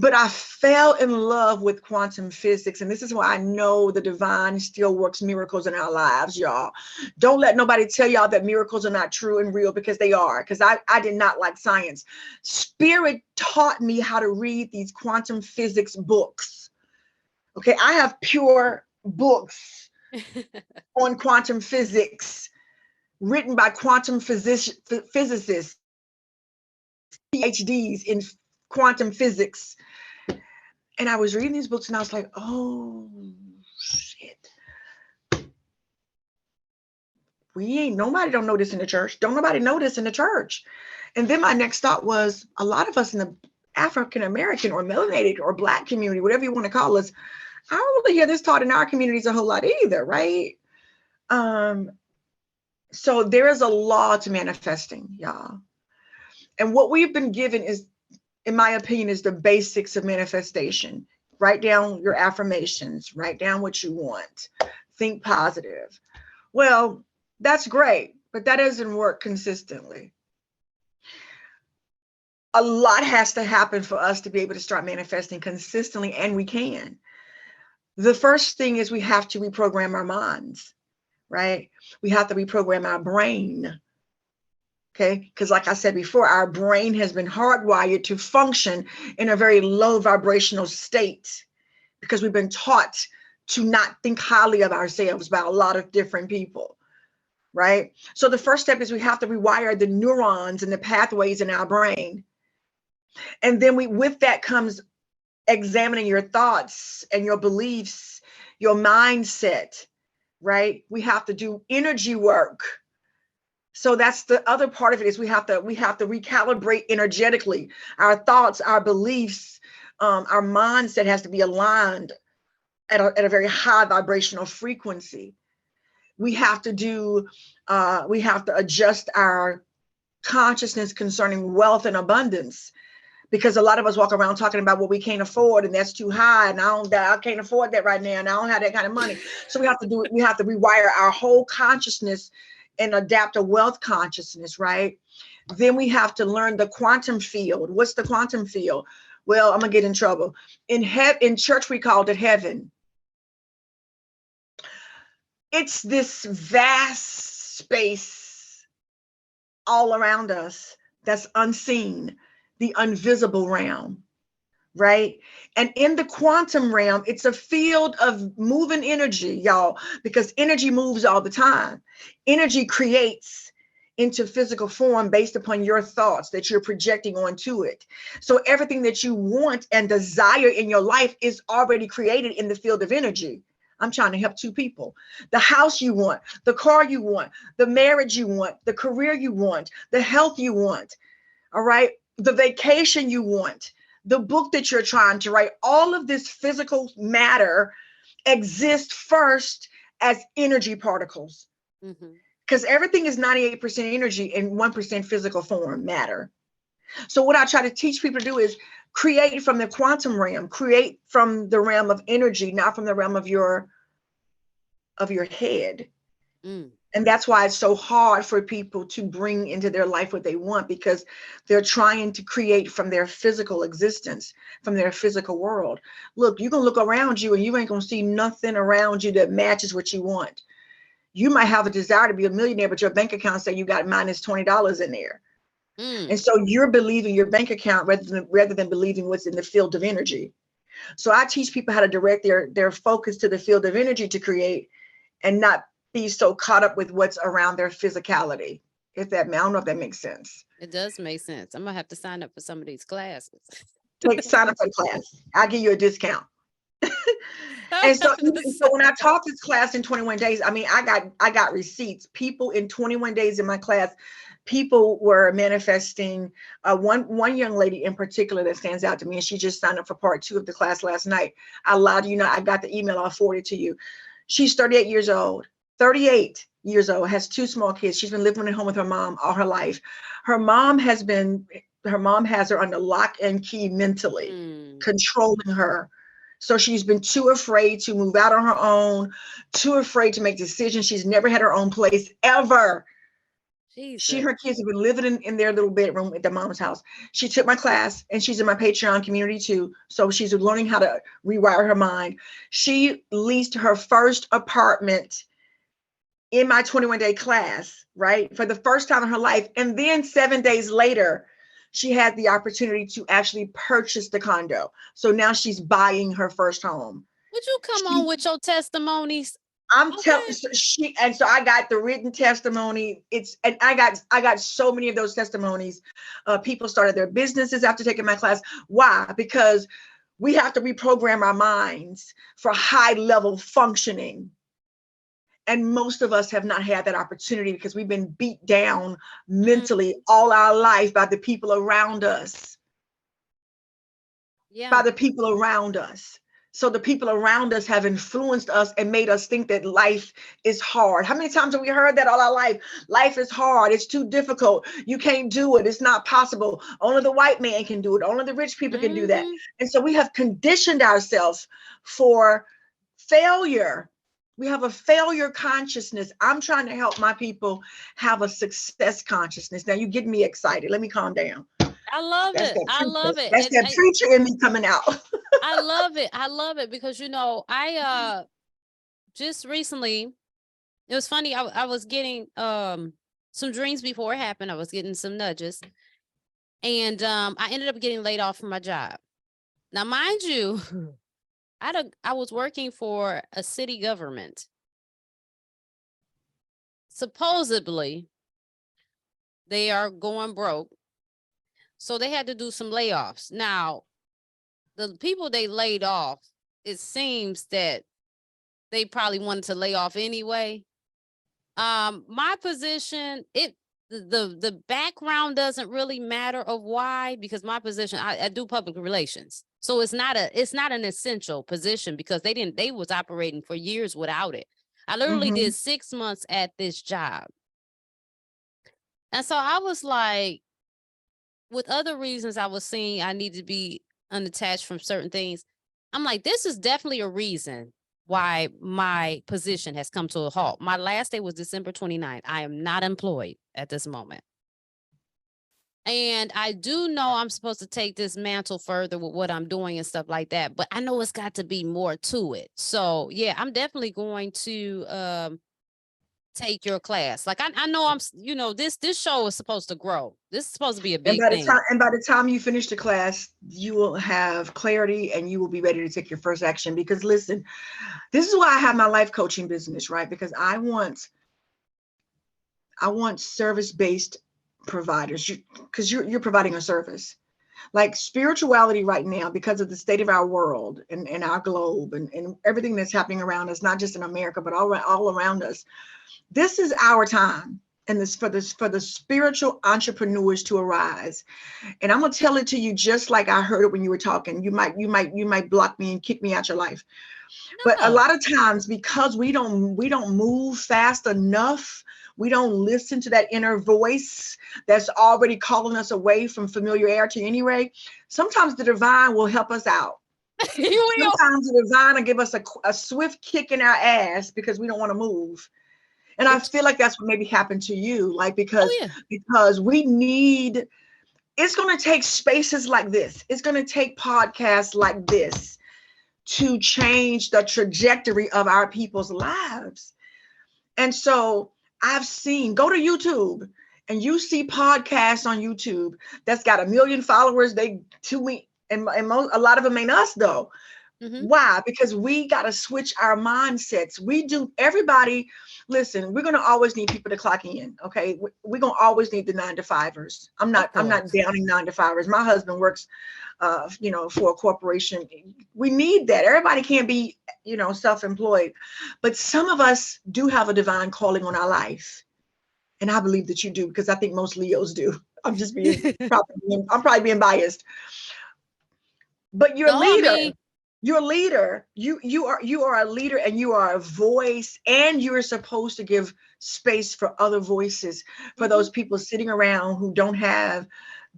But I fell in love with quantum physics. And this is why I know the divine still works miracles in our lives, y'all. Don't let nobody tell y'all that miracles are not true and real, because they are. Because I did not like science. Spirit taught me how to read these quantum physics books. Okay, I have pure books on quantum physics written by quantum physicists, PhDs in quantum physics. And I was reading these books and I was like, oh, shit. Nobody don't know this in the church. Don't nobody know this in the church. And then my next thought was, a lot of us in the African American or melanated or Black community, whatever you want to call us, I don't really hear this taught in our communities a whole lot either, right? So there is a law to manifesting, y'all. And what we've been given is, in my opinion, is the basics of manifestation. Write down your affirmations, write down what you want, think positive. Well, that's great, but that doesn't work consistently. A lot has to happen for us to be able to start manifesting consistently, and we can. The first thing is we have to reprogram our minds, right? We have to reprogram our brain. Okay, because like I said before, our brain has been hardwired to function in a very low vibrational state because we've been taught to not think highly of ourselves by a lot of different people, right? So the first step is we have to rewire the neurons and the pathways in our brain. And then with that comes examining your thoughts and your beliefs, your mindset, right? We have to do energy work. So that's the other part of it, is we have to recalibrate energetically our thoughts, our beliefs, our mindset has to be aligned at a very high vibrational frequency. We have to adjust our consciousness concerning wealth and abundance, because a lot of us walk around talking about what we can't afford, and that's too high, and I can't afford that right now, and I don't have that kind of money. So we have to rewire our whole consciousness and adapt a wealth consciousness, right? Then we have to learn the quantum field. What's the quantum field? Well, I'm gonna get in trouble. In church, we called it heaven. It's this vast space all around us that's unseen, the invisible realm, right? And in the quantum realm, it's a field of moving energy, y'all, because energy moves all the time. Energy creates into physical form based upon your thoughts that you're projecting onto it. So everything that you want and desire in your life is already created in the field of energy. I'm trying to help two people. The house you want, the car you want, the marriage you want, the career you want, the health you want, all right? The vacation you want, the book that you're trying to write, all of this physical matter exists first as energy particles. Because everything is 98% energy and 1% physical form matter. So what I try to teach people to do is create from the quantum realm, create from the realm of energy, not from the realm of your head. And that's why it's so hard for people to bring into their life what they want, because they're trying to create from their physical existence, from their physical world. Look, you can look around you and you ain't gonna see nothing around you that matches what you want. You might have a desire to be a millionaire, but your bank account say you got minus $20 in there. And so you're believing your bank account rather than believing what's in the field of energy. So I teach people how to direct their focus to the field of energy to create, and not be so caught up with what's around their physicality. I don't know if that makes sense. It does make sense. I'm gonna have to sign up for some of these classes. Sign up for the class. I'll give you a discount. And so, when I taught this class in 21 days, I mean, I got receipts. People in 21 days in my class, people were manifesting. One young lady in particular that stands out to me, and she just signed up for part 2 of the class last night. I lied to you not. I got the email. I'll forward it to you. She's 38 years old. 38 years old, has 2 small kids. She's been living at home with her mom all her life. Her mom has her under lock and key mentally, controlling her. So she's been too afraid to move out on her own, too afraid to make decisions. She's never had her own place ever. Jesus. Her kids have been living in their little bedroom at their mom's house. She took my class, and she's in my Patreon community too. So she's learning how to rewire her mind. She leased her first apartment in my 21-day class, right? For the first time in her life. And then 7 days later, she had the opportunity to actually purchase the condo. So now she's buying her first home. Would you come on with your testimonies? I'm telling so I got the written testimony. I got so many of those testimonies. People started their businesses after taking my class. Why? Because we have to reprogram our minds for high level functioning. And most of us have not had that opportunity because we've been beat down mentally all our life by the people around us. By the people around us. So the people around us have influenced us and made us think that life is hard. How many times have we heard that all our life? Life is hard. It's too difficult. You can't do it. It's not possible. Only the white man can do it. Only the rich people can do that. And so we have conditioned ourselves for failure. We have a failure consciousness. I'm trying to help my people have a success consciousness. Now you're getting me excited. Let me calm down. I love it. I love it. That's that preacher in me coming out. I love it. I love it because, I just recently, it was funny. I was getting some dreams before it happened. I was getting some nudges, and I ended up getting laid off from my job. Now, mind you, I was working for a city government. Supposedly, they are going broke. So they had to do some layoffs. Now, the people they laid off, it seems that they probably wanted to lay off anyway. My position, the background doesn't really matter of why, because my position, I do public relations. So it's not an essential position because they was operating for years without it. I literally did 6 months at this job. And so I was like, with other reasons I was seeing I need to be unattached from certain things. I'm like, this is definitely a reason why my position has come to a halt. My last day was December 29th. I am not employed at this moment. And I do know I'm supposed to take this mantle further with what I'm doing and stuff like that, but I know it's got to be more to it. So yeah, I'm definitely going to take your class. Like I know this show is supposed to grow. This is supposed to be a big thing. By the time you finish the class, you will have clarity and you will be ready to take your first action. Because listen, this is why I have my life coaching business, right? Because I want service-based providers, because you're providing a service. Like spirituality right now, because of the state of our world and our globe and everything that's happening around us, not just in America, but all around us. This is our time, and this for the spiritual entrepreneurs to arise. And I'm gonna tell it to you just like I heard it when you were talking. You might block me and kick me out your life. No. But a lot of times, because we don't move fast enough, we don't listen to that inner voice that's already calling us away from familiarity anyway. Sometimes the divine will help us out. Sometimes the divine will give us a swift kick in our ass because we don't want to move. And I feel like that's what maybe happened to you, like because we need. It's going to take spaces like this. It's going to take podcasts like this to change the trajectory of our people's lives. And so I've seen, go to YouTube and you see podcasts on YouTube that's got 1 million followers. They to me, and a lot of them ain't us though. Mhm. Why? Because we got to switch our mindsets. Everybody, listen, we're going to always need people to clock in. Okay. We're going to always need the 9 to 5ers. Of I'm not course. downing 9 to 5ers. My husband works, for a corporation. We need that. Everybody can't be, self-employed, but some of us do have a divine calling on our life. And I believe that you do, because I think most Leos do. I'm probably being biased, but you're a No, I leader. mean, You're a leader. You are a leader, and you are a voice, and you're supposed to give space for other voices, for mhm. those people sitting around who don't have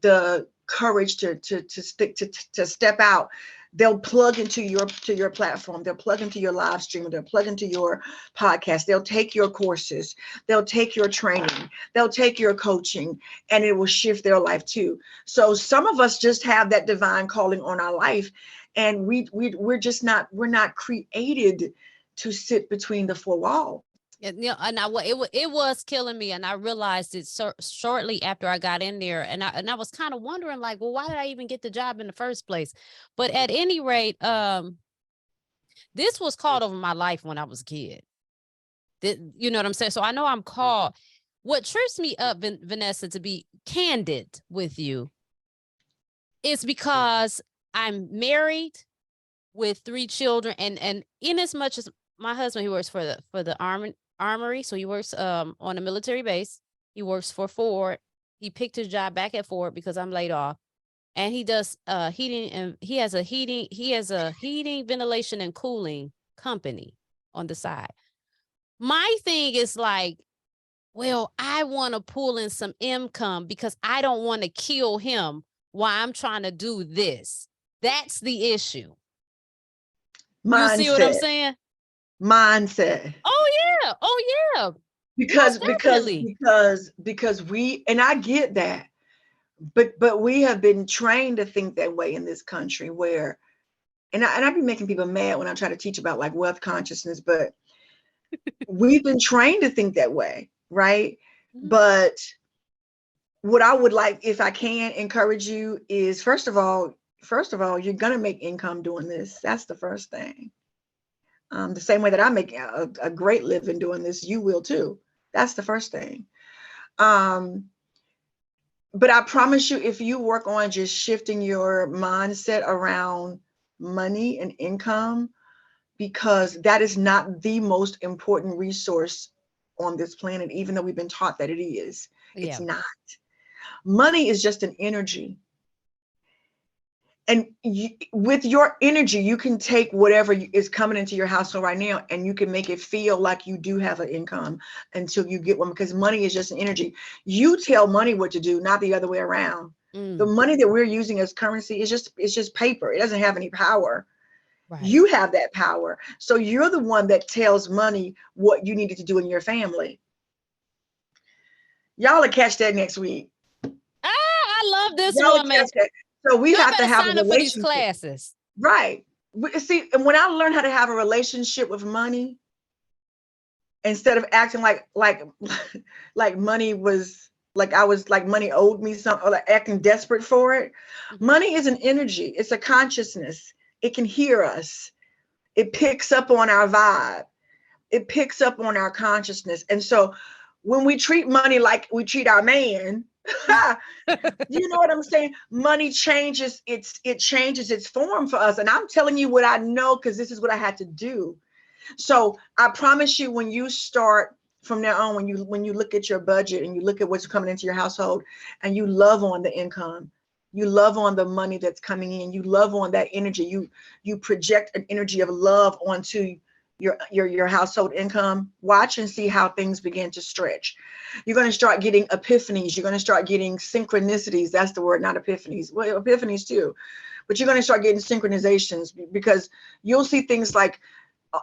the courage to step out. They'll plug into your platform. They'll plug into your live stream. They'll plug into your podcast. They'll take your courses. They'll take your training. They'll take your coaching, and it will shift their life too. So some of us just have that divine calling on our life, and we're not created to sit between the four walls. And it was killing me, and I realized it shortly after I got in there, and I was kind of wondering, like, well, why did I even get the job in the first place? But at any rate, this was called over my life when I was a kid. You know what I'm saying? So I know I'm called. What trips me up, Vanessa, to be candid with you, is because I'm married with 3 children, and in as much as my husband, he works for the armory, so he works on a military base. He works for Ford. He picked his job back at Ford because I'm laid off, and he does heating, and he has a heating, ventilation, and cooling company on the side. My thing is like, well, I want to pull in some income because I don't want to kill him while I'm trying to do this. That's the issue. You see what I'm Mindset. saying? Mindset. Oh yeah. Oh yeah. Because Most because definitely. because because we, and I get that, but we have been trained to think that way in this country, where, and I be making people mad when I try to teach about like wealth consciousness, but we've been trained to think that way, right? Mhm. But what I would like, if I can encourage you, is first of all, you're gonna make income doing this. That's the first thing. The same way that I make a great living doing this, you will too. That's the first thing. Um, but I promise you, if you work on just shifting your mindset around money and income, because that is not the most important resource on this planet, even though we've been taught that it is. It's Yeah. not. Money is just an energy. And with your energy, you can take whatever is coming into your household right now, and you can make it feel like you do have an income until you get one, because money is just an energy. You tell money what to do, not the other way around. The Mm, money that we're using as currency is just paper. It doesn't have any power. right. You have that power. So you're the one that tells money what you needed to do in your family. Y'all will catch that next week. Ah, I love this Y'all will woman. catch that. So we Y'all have to better have a sign up for these relationship. classes. Right. See, and when I learned how to have a relationship with money, instead of acting like money was, like I was, like money owed me something, or like acting desperate for it. Mhm. Money is an energy. It's a consciousness. It can hear us. It picks up on our vibe. It picks up on our consciousness. And so when we treat money like we treat our man, you know what I'm saying? Money changes its form for us. And I'm telling you what I know, because this is what I had to do. So I promise you, when you start from now on, when you look at your budget and you look at what's coming into your household, and you love on the income, you love on the money that's coming in, you love on that energy, you project an energy of love onto your household income. Watch and see how things begin to stretch. You're going to start getting epiphanies. You're going to start getting synchronicities. That's the word, not epiphanies. Well, epiphanies too, but you're going to start getting synchronizations, because you'll see things like,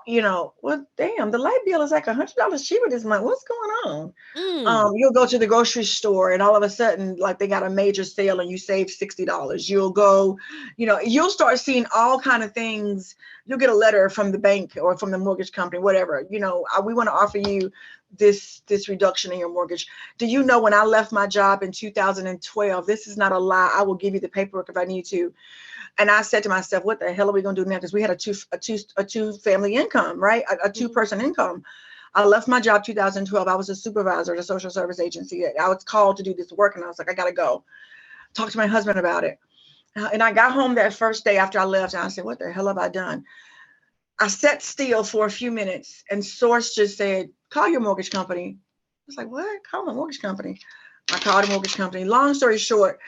well, damn, the light bill is like $100 cheaper this month. What's going on? Mm, You'll go to the grocery store, and all of a sudden, like, they got a major sale and you save $60. You'll go, you'll start seeing all kind of things. You'll get a letter from the bank or from the mortgage company, whatever. We want to offer you this reduction in your mortgage. Do you know when I left my job in 2012, this is not a lie, I will give you the paperwork if I need to. And I said to myself, what the hell are we going to do now? Because we had a two family income, right? A two-person income. I left my job 2012. I was a supervisor at a social service agency. I was called to do this work, and I was like, I got to go. Talk to my husband about it. And I got home that first day after I left, and I said, what the hell have I done? I sat still for a few minutes, and Source just said, call your mortgage company. I was like, what? Call my mortgage company. I called a mortgage company. Long story short,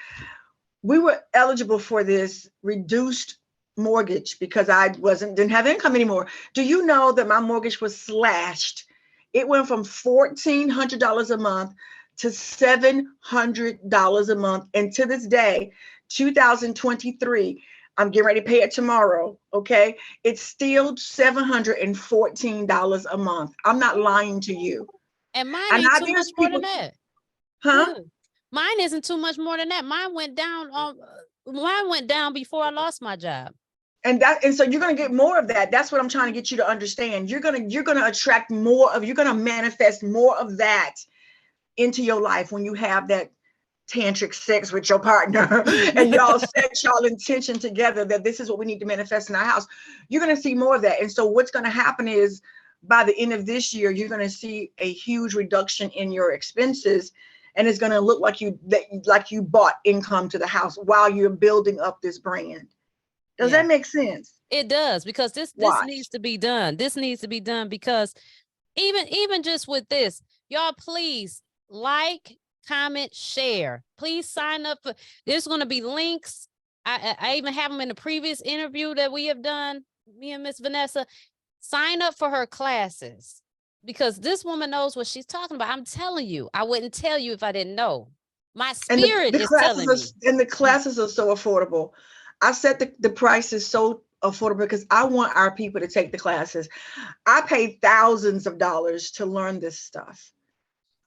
we were eligible for this reduced mortgage because I didn't have income anymore. Do you know that my mortgage was slashed? It went from $1,400 a month to $700 a month. And to this day, 2023, I'm getting ready to pay it tomorrow. Okay. It's still $714 a month. I'm not lying to you. And mine And ain't too much more than that. Huh? Mine isn't too much more than that. Mine went down before I lost my job. And so you're going to get more of that. That's what I'm trying to get you to understand. You're going to attract more of, you're going to manifest more of that into your life when you have that tantric sex with your partner and y'all set y'all intention together that this is what we need to manifest in our house. You're going to see more of that. And so what's going to happen is by the end of this year, you're going to see a huge reduction in your expenses. And it's going to look like you bought income to the house while you're building up this brand. Does that make sense? It does, because this needs to be done. This needs to be done because even just with this, y'all, please like, comment, share. Please sign up for. There's going to be links. I even have them in the previous interview that we have done. Me and Miss Vanessa. Sign up for her classes because this woman knows what she's talking about. I'm telling you, I wouldn't tell you if I didn't know. My spirit is telling me. And the classes are so affordable. I set the prices so affordable because I want our people to take the classes. I paid thousands of dollars to learn this stuff.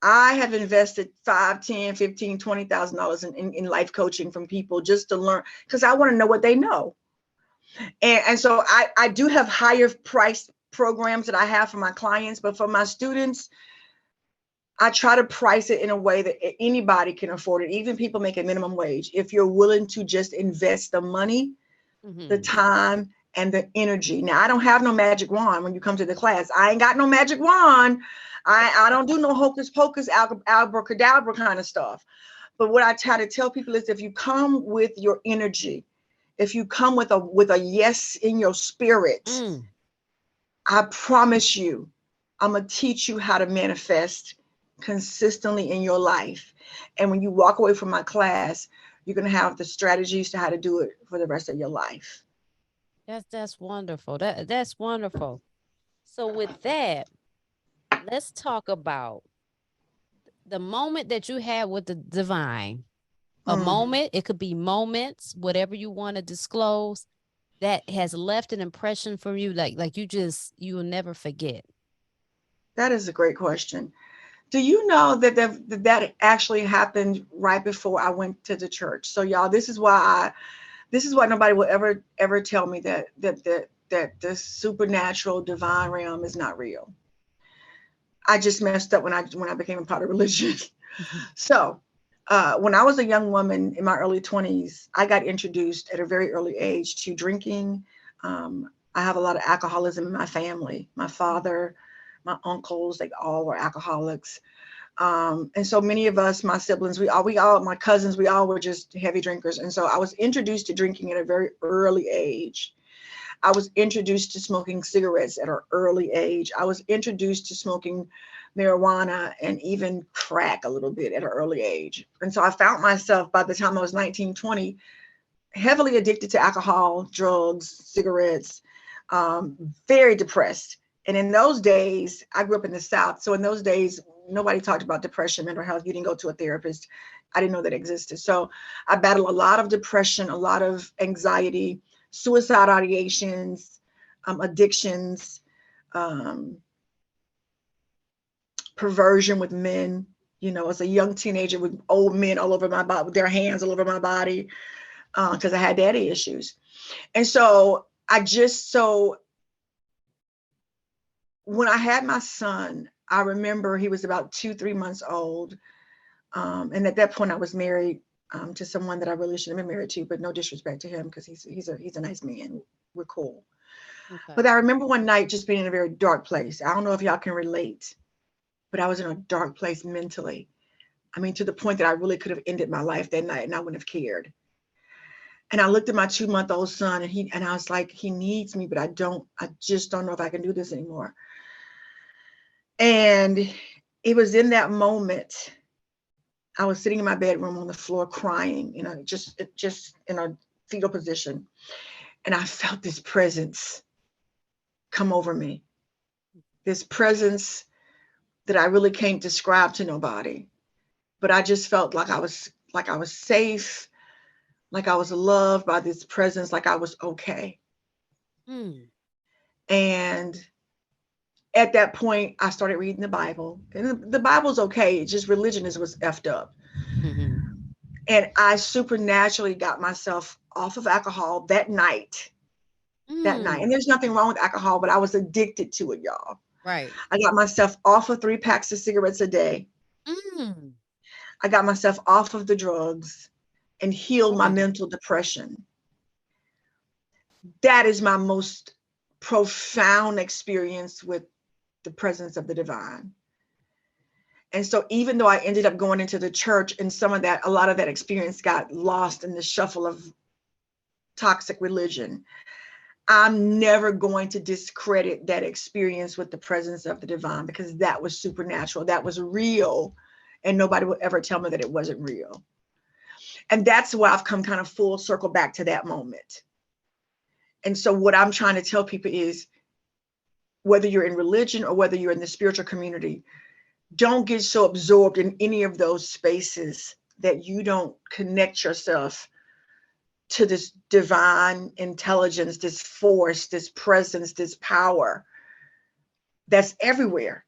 I have invested $5,000, $10,000, $15,000, $20,000 in life coaching from people just to learn because I want to know what they know. And so I do have higher price programs that I have for my clients, but for my students, I try to price it in a way that anybody can afford it, even people making minimum wage. If you're willing to just invest the money, the time, and the energy. Now, I don't have no magic wand when you come to the class. I ain't got no magic wand. I don't do no hocus pocus, abracadabra kind of stuff. But what I try to tell people is if you come with your energy, if you come with a yes in your spirit, I promise you, I'm going to teach you how to manifest consistently in your life. And when you walk away from my class, you're going to have the strategies to how to do it for the rest of your life. That's wonderful. That's wonderful. So with that, let's talk about the moment that you had with the divine. A moment, it could be moments, whatever you want to disclose, that has left an impression for you, like you will never forget. That is a great question. Do you know that actually happened right before I went to the church? So y'all, this is why nobody will ever tell me that the supernatural divine realm is not real. I just messed up when I became a part of religion. So when I was a young woman in my early 20s, I got introduced at a very early age to drinking. I have a lot of alcoholism in my family. My father, my uncles, they all were alcoholics. And so many of us, my siblings, we all, my cousins, we all were just heavy drinkers. And so I was introduced to drinking at a very early age. I was introduced to smoking cigarettes at an early age. I was introduced to smoking marijuana and even crack a little bit at an early age. And so I found myself by the time I was 19, 20, heavily addicted to alcohol, drugs, cigarettes, very depressed. And in those days, I grew up in the South. So in those days, nobody talked about depression, mental health. You didn't go to a therapist. I didn't know that existed. So I battled a lot of depression, a lot of anxiety, suicide ideations, addictions, perversion with men, as a young teenager with old men all over my body, with their hands all over my body, because I had daddy issues. And so when I had my son, I remember he was about 2, 3 months old. And at that point I was married to someone that I really shouldn't have been married to, but no disrespect to him because he's a nice man. We're cool. But Okay. I remember one night just being in a very dark place. I don't know if y'all can relate, but I was in a dark place mentally. I mean, to the point that I really could have ended my life that night and I wouldn't have cared. And I looked at my 2-month-old son and I was like, he needs me, but I just don't know if I can do this anymore. And it was in that moment I was sitting in my bedroom on the floor crying, just in a fetal position. And I felt this presence come over me, this presence that I really can't describe to nobody. But I just felt like I was safe, like I was loved by this presence, like I was okay. Mm. And at that point, I started reading the Bible. And the Bible's okay. It's just religion is what's effed up. Mm-hmm. And I supernaturally got myself off of alcohol that night. That night. And Mm. there's nothing wrong with alcohol, but I was addicted to it, y'all. Right. I got myself off of 3 packs of cigarettes a day. Mm. I got myself off of the drugs and healed my Right. mental depression. That is my most profound experience with the presence of the divine. And so even though I ended up going into the church and a lot of that experience got lost in the shuffle of toxic religion, I'm never going to discredit that experience with the presence of the divine because that was supernatural. That was real. And nobody will ever tell me that it wasn't real. And that's why I've come kind of full circle back to that moment. And so what I'm trying to tell people is whether you're in religion or whether you're in the spiritual community, don't get so absorbed in any of those spaces that you don't connect yourself to this divine intelligence, this force, this presence, this power that's everywhere.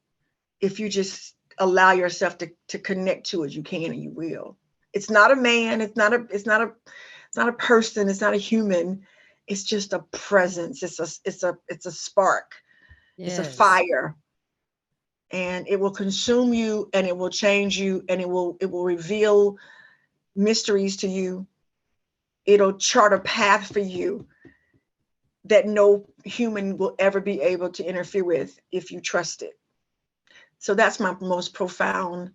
If you just allow yourself to connect to it, you can and you will. It's not a man, it's not a person, it's not a human. It's just a presence. It's a spark. It's a Yes. fire. And it will consume you and it will change you and it will reveal mysteries to you. It'll chart a path for you that no human will ever be able to interfere with if you trust it. So that's my most profound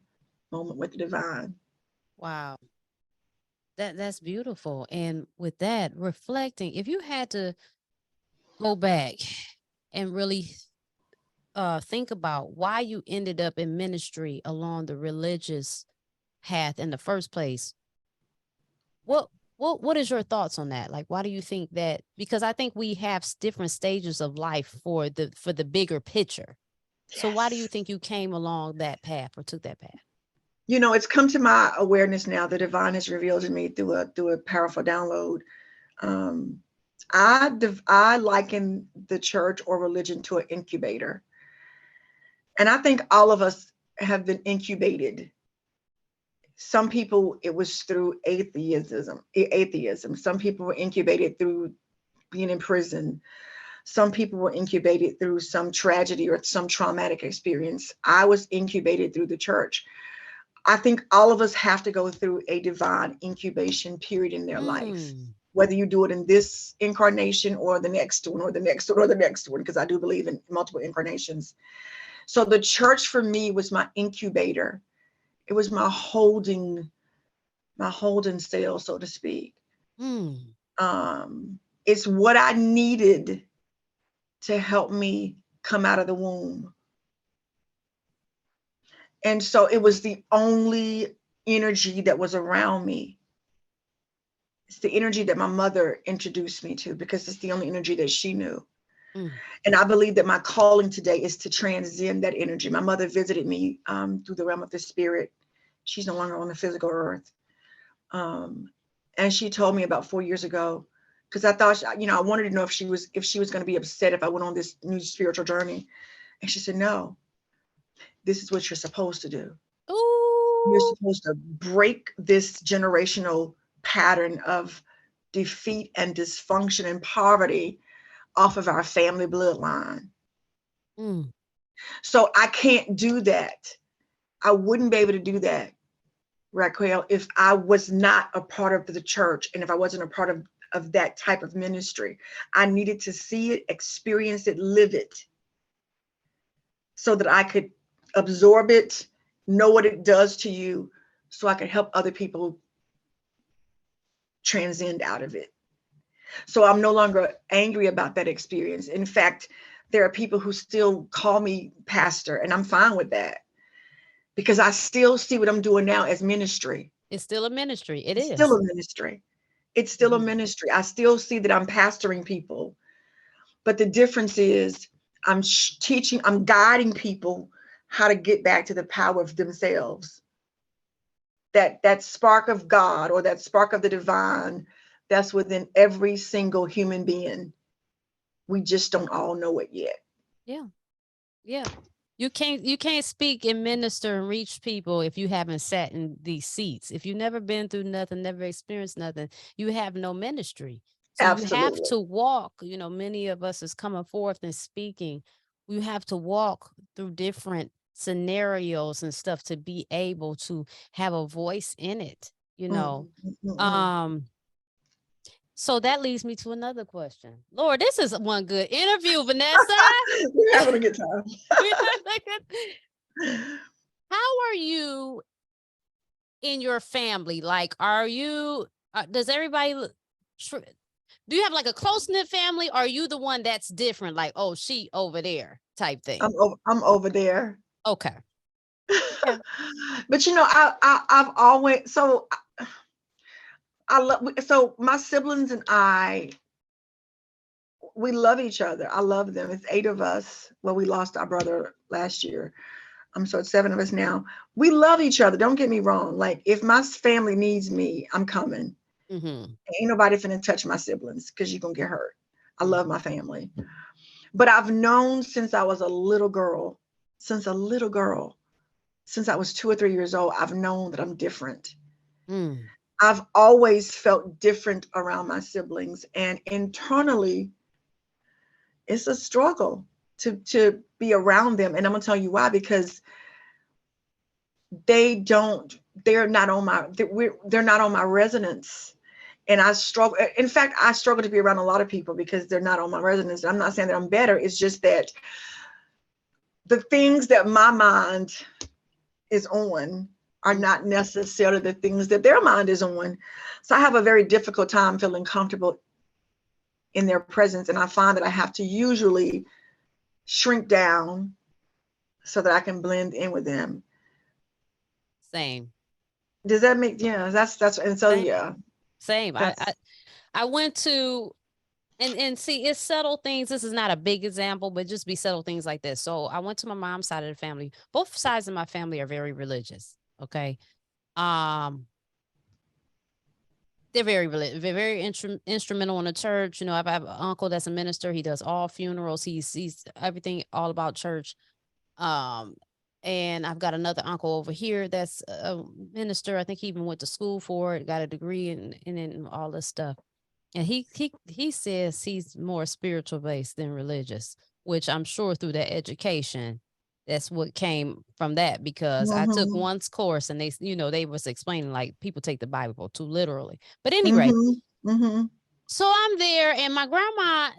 moment with the divine. Wow. That's beautiful. And with that, reflecting, if you had to go back and really think about why you ended up in ministry along the religious path in the first place, what what is your thoughts on that? Like, why do you think that? Because I think we have different stages of life for the bigger picture. So why do you Yes. think you came along that path or took that path? It's come to my awareness now. The divine has revealed to me through a powerful download. Um, I liken the church or religion to an incubator, and I think all of us have been incubated. Some people it was through atheism. Some people were incubated through being in prison. Some people were incubated through some tragedy or some traumatic experience. I was incubated through the church. I think all of us have to go through a divine incubation period in their life, Mm. whether you do it in this incarnation or the next one or the next one or the next one, because I do believe in multiple incarnations. So the church for me was my incubator. It was my holding cell, so to speak. Mm. It's what I needed to help me come out of the womb. And so it was the only energy that was around me. It's the energy that my mother introduced me to because it's the only energy that she knew. Mm. And I believe that my calling today is to transcend that energy. My mother visited me through the realm of the spirit. She's no longer on the physical earth. Um, and she told me about 4 years ago, because I thought, I wanted to know if she was going to be upset if I went on this new spiritual journey. And she said, no, this is what you're supposed to do. You're Ooh. supposed to break this generational pattern of defeat and dysfunction and poverty off of our family bloodline. Mm. So I can't do that. I wouldn't be able to do that, Racquel, if I was not a part of the church and if I wasn't a part of that type of ministry. I needed to see it, experience it, live it, so that I could absorb it, know what it does to you, so I could help other people transcend out of it. So I'm no longer angry about that experience. In fact, there are people who still call me pastor, and I'm fine with that because I still see what I'm doing now as ministry. It's still a ministry. It It's is. still a ministry. It's still a Mhm. ministry. I still see that I'm pastoring people. But the difference is I'm teaching, I'm guiding people how to get back to the power of themselves. That spark of God or that spark of the divine that's within every single human being. We just don't all know it yet. Yeah. Yeah. You can't speak and minister and reach people if you haven't sat in these seats. If you've never been through nothing, never experienced nothing, you have no ministry. So you have Absolutely. to walk, many of us is coming forth and speaking. You have to walk through different scenarios and stuff to be able to have a voice in it, you Mm, know. mm, mm, mm. Um so that leads me to another question. Lord, this is one good interview, Vanessa. We're having a good time. How are you in your family? Like, does everybody, do you have like a close knit family? Or are you the one that's different? Like, oh, she over there type thing. I'm over there. Okay. Okay. But I've always I love so my siblings and I, we love each other. I love them. It's 8 of us. Well, we lost our brother last year. So it's 7 of us now. We love each other. Don't get me wrong. Like if my family needs me, I'm coming. Mm-hmm. Ain't nobody finna touch my siblings because you're gonna get hurt. I love Mm-hmm. my family. But I've known since I was a little girl, since a little girl, since I was 2 or 3 years old, I've known that I'm different. Mm. I've always felt different around my siblings. And internally, it's a struggle to be around them. And I'm gonna tell you why, because they're not on they're not on my resonance. And I struggle. In fact, I struggle to be around a lot of people because they're not on my resonance. I'm not saying that I'm better. It's just that the things that my mind is on are not necessarily the things that their mind is on. So I have a very difficult time feeling comfortable in their presence. And I find that I have to usually shrink down so that I can blend in with them. Same. Does that make, yeah, and so, Same. yeah, Same. I, that's, I I went to and see, it's subtle things. This is not a big example, but just be subtle things like this. So I went to my mom's side of the family. Both sides of my family are very religious. Okay. Um, they're very religious. They're very instrumental in the church. I have an uncle that's a minister. He does all funerals. He's everything all about church. Um, and I've got another uncle over here that's a minister. I think he even went to school for it, got a degree in all this stuff. And he says he's more spiritual based than religious, which I'm sure through that education, that's what came from that, because I took mm-hmm, one's course and they was explaining like people take the Bible too literally. But anyway, mm-hmm, mm-hmm, so I'm there and my grandma,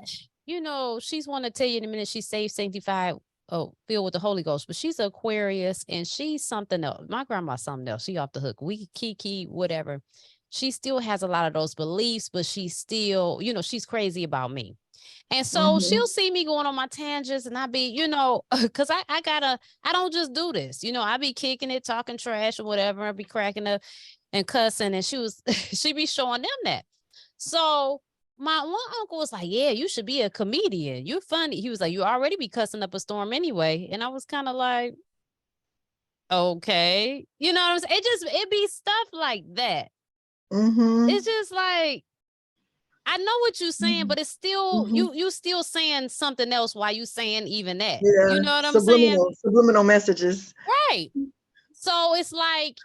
she's want to tell you in a minute she's saved, sanctified, oh, filled with the Holy Ghost, but she's Aquarius and she's something else. My grandma's something else. She off the hook. We kiki, whatever. She still has a lot of those beliefs, but she's still, she's crazy about me. And so mm-hmm, she'll see me going on my tangents and I be, because I don't just do this. I be kicking it, talking trash or whatever. I be cracking up and cussing. And she be showing them that. So my one uncle was like, yeah, you should be a comedian. You're funny. He was like, you already be cussing up a storm anyway. And I was kind of like, okay. You know what I'm saying? It be stuff like that. mm-hmm, It's just like, I know what you're saying, but it's still mm-hmm. you still saying something else while you saying even that. Yeah, You know what I'm saying? subliminal messages. Right. So it's like,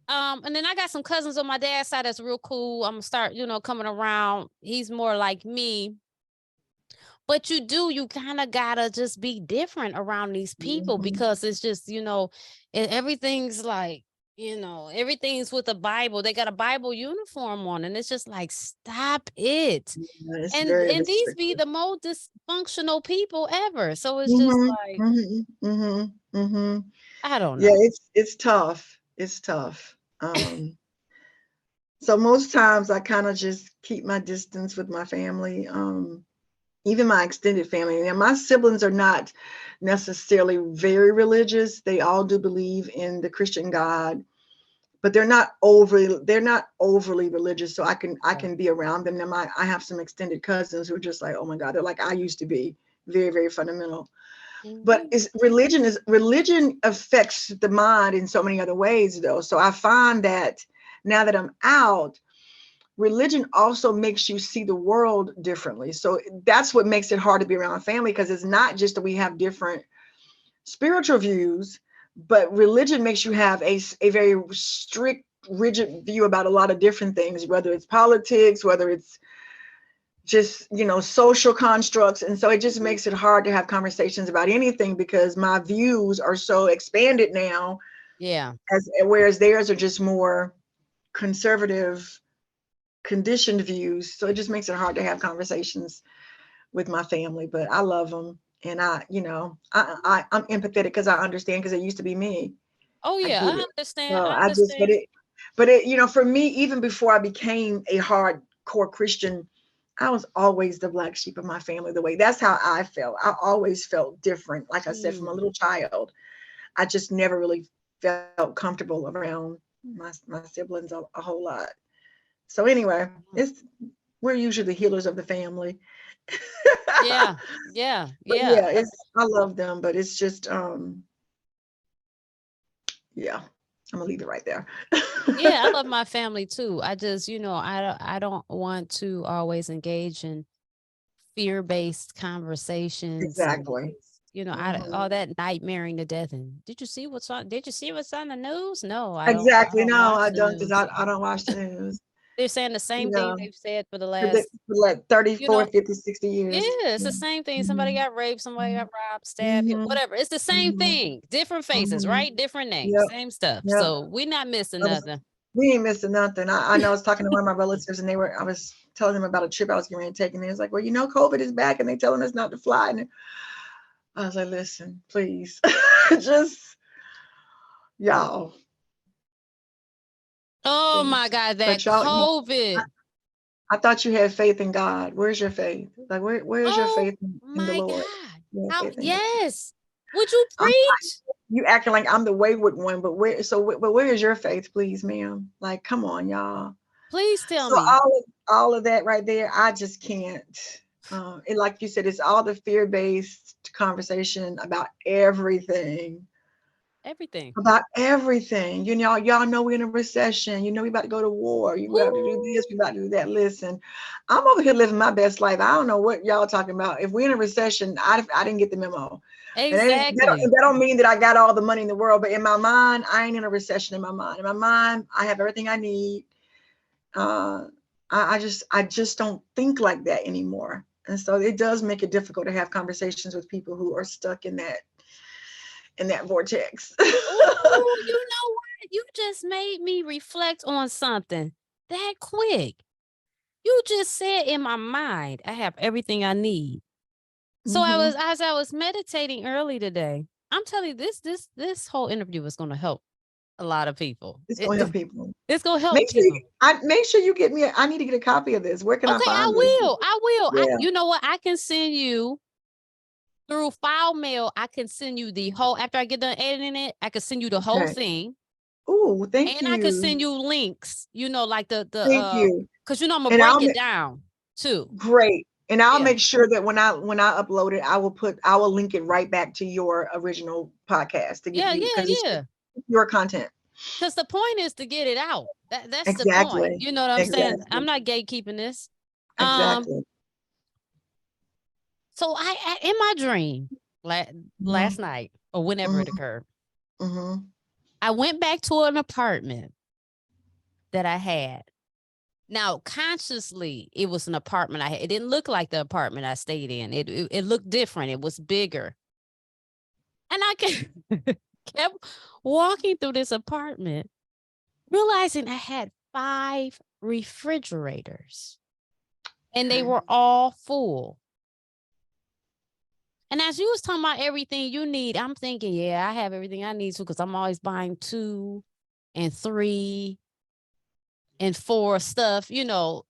and then I got some cousins on my dad's side that's real cool. I'm gonna start, coming around. He's more like me, But you kind of gotta just be different around these people, because it's just, everything's like, everything's with a Bible. They got a Bible uniform on, and it's just like, stop it. Yeah, it's And very these be restrictive. the most dysfunctional people ever. So it's just Mhm, like, mhm, mhm, mhm. I don't Yeah, know. it's tough. It's tough. So most times I kind of just keep my distance with my family, even my extended family. Now my siblings are not necessarily very religious. They all do believe in the Christian God, but they're not overly religious. So I can be around them. Now I have some extended cousins who are just like, oh my God, they're like I used to be, very, very fundamental. But Mhm. religion affects the mind in so many other ways though. So I find that now that I'm out, religion also makes you see the world differently. So that's what makes it hard to be around family, because it's not just that we have different spiritual views, but religion makes you have a very strict, rigid view about a lot of different things, whether it's politics, whether it's just, social constructs. And so it just makes it hard to have conversations about anything, because my views are so expanded now, Yeah. whereas theirs are just more conservative, conditioned views. So it just makes it hard to have conversations with my family, but I love them. And I'm empathetic because I understand, because it used to be me. Oh I yeah, get I it. understand. So I I just, understand. but it, for me, even before I became a hardcore Christian, I was always the black sheep of my family. That's how I felt. I always felt different. Like I said, from a Mm. little child, I just never really felt comfortable around my siblings a whole lot. So anyway, we're usually the healers of the family. Yeah, yeah, But yeah. yeah, I love them, but it's just yeah, I'm gonna leave it right there. Yeah, I love my family too. I just, I don't want to always engage in fear-based conversations, and Exactly. I all Mhm. that nightmaring to death. And did you see what's on the news? No, I Exactly. don't No, watch I the don't, because news. I don't watch the news. They're saying the You same thing know, they've said for the for last, like you 34, know, 50, 60 yeah, years. it's Yeah. the same thing. Somebody Mhm. got raped, somebody got robbed, stabbed, Mhm. whatever. It's the same Mhm. thing. Different faces, Mhm. right? Different names, Yep. same stuff. Yep. So we're not missing I was, nothing. we ain't missing nothing. I know I was talking to one of my relatives, and I was telling them about a trip I was getting ready to take, and they was like, well, COVID is back and they telling us not to fly. And I was like, listen, please, just y'all, Oh my please. God, But that y'all, I, COVID. I thought you had faith in God. Where's your faith? Like, where's your Oh faith in the my Lord? God. You have How, faith in God. yes. Would you I'm preach? You acting like I'm the wayward one, but where is your faith, please, ma'am? Like, come on, y'all. Please tell So me. all of that right there, I just can't. And like you said, it's all the fear-based conversation Everything. about everything. Y'all know we're in a recession. We about to go to war. We about to do this. We Ooh, about to do that. Listen, I'm over here living my best life. I don't know what y'all talking about. If we're in a recession, I didn't get the memo. And exactly. that don't mean that I got all the money in the world, but in my mind, I ain't in a recession in my mind. In my mind, I have everything I need. Uh, I just don't think like that anymore. And so it does make it difficult to have conversations with people who are stuck in that vortex. Oh, you know what? You just made me reflect on something that quick. You just said in my mind, I have everything I need. So Hmm. as I was meditating early today, I'm telling you, this whole interview is going to help a lot of people. It's gonna help people. It's going to help Make sure you, people. make sure you get me. I need to get a copy of this. Where can I Okay, I find this? will. I will. Yeah. You know what? I can send you through file mail. I can send you the whole, after I get done editing it, I can send you the whole Okay. thing. Oh, thank And I can you. send you links, like Thank you. because I'm gonna And break it down too. great. And I'll Yeah. make sure that when I upload it, I will link it right back to your original podcast to give Yeah, you, yeah, because it's yeah. your content. Because the point is to get it out. That's the point. Exactly. You know what I'm saying? I'm Exactly. not gatekeeping this. Um, Exactly. so in my dream last Hmm. night or whenever it Hmm. occurred, Hmm. I went back to an apartment that I had. Now, consciously, it was an apartment I had. It didn't look like the apartment I stayed in. It looked different. It was bigger. And I kept walking through this apartment, realizing I had 5 refrigerators and they Okay. were all full. And as you was talking about everything you need, I'm thinking, yeah, I have everything I need to, because I'm always buying 2 and 3 and 4 stuff, backups.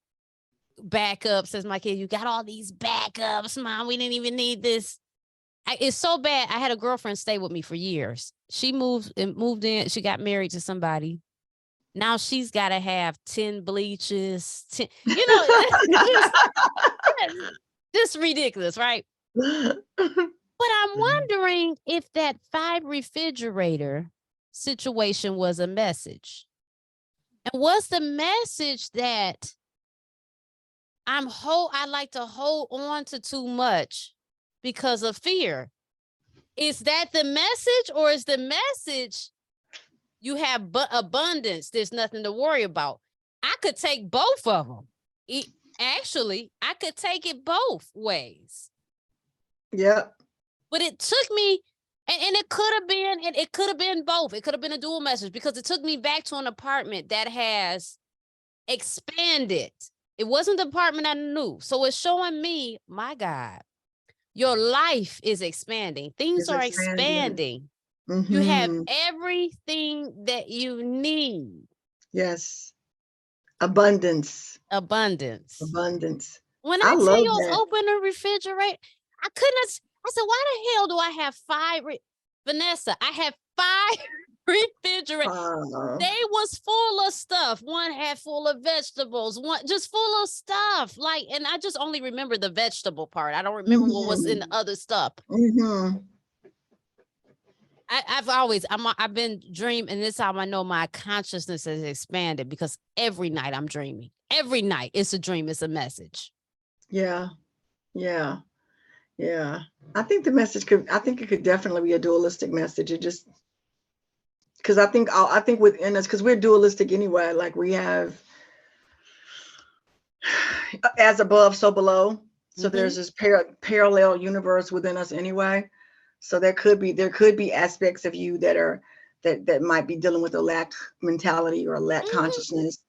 As my kid, you got all these backups, Mom. We didn't even need this. It's so bad. I had a girlfriend stay with me for years. She moved in. She got married to somebody. Now she's got to have 10 bleaches, 10, just ridiculous, right? But I'm wondering if that 5 refrigerator situation was a message. And was the message that I like to hold on to too much because of fear? Is that the message, or is the message you have abundance? There's nothing to worry about. I could take both of them. Actually, I could take it both ways. Yep. But it took me, and it could have been both. It could have been a dual message, because it took me back to an apartment that has expanded. It wasn't the apartment I knew. So it's showing me, my God, your life is expanding. Things are expanding. You have everything that you need. Yes. Abundance. Abundance. Abundance. When I I tell love you I was that. open the refrigerator, I said, why the hell do I have 5? Vanessa, I have 5 refrigerators. They was full of stuff. One had full of vegetables, one just full of stuff. And I just only remember the vegetable part. I don't remember what was in the other stuff. I've been dreaming, and this time I know my consciousness has expanded, because every night I'm dreaming. Every night it's a dream, it's a message. Yeah. Yeah. Yeah. I think it could definitely be a dualistic message. It just, because I think within us, because we're dualistic anyway, like we have as above, so below. So there's this parallel universe within us anyway. So there could be aspects of you that might be dealing with a lack mentality or a lack consciousness,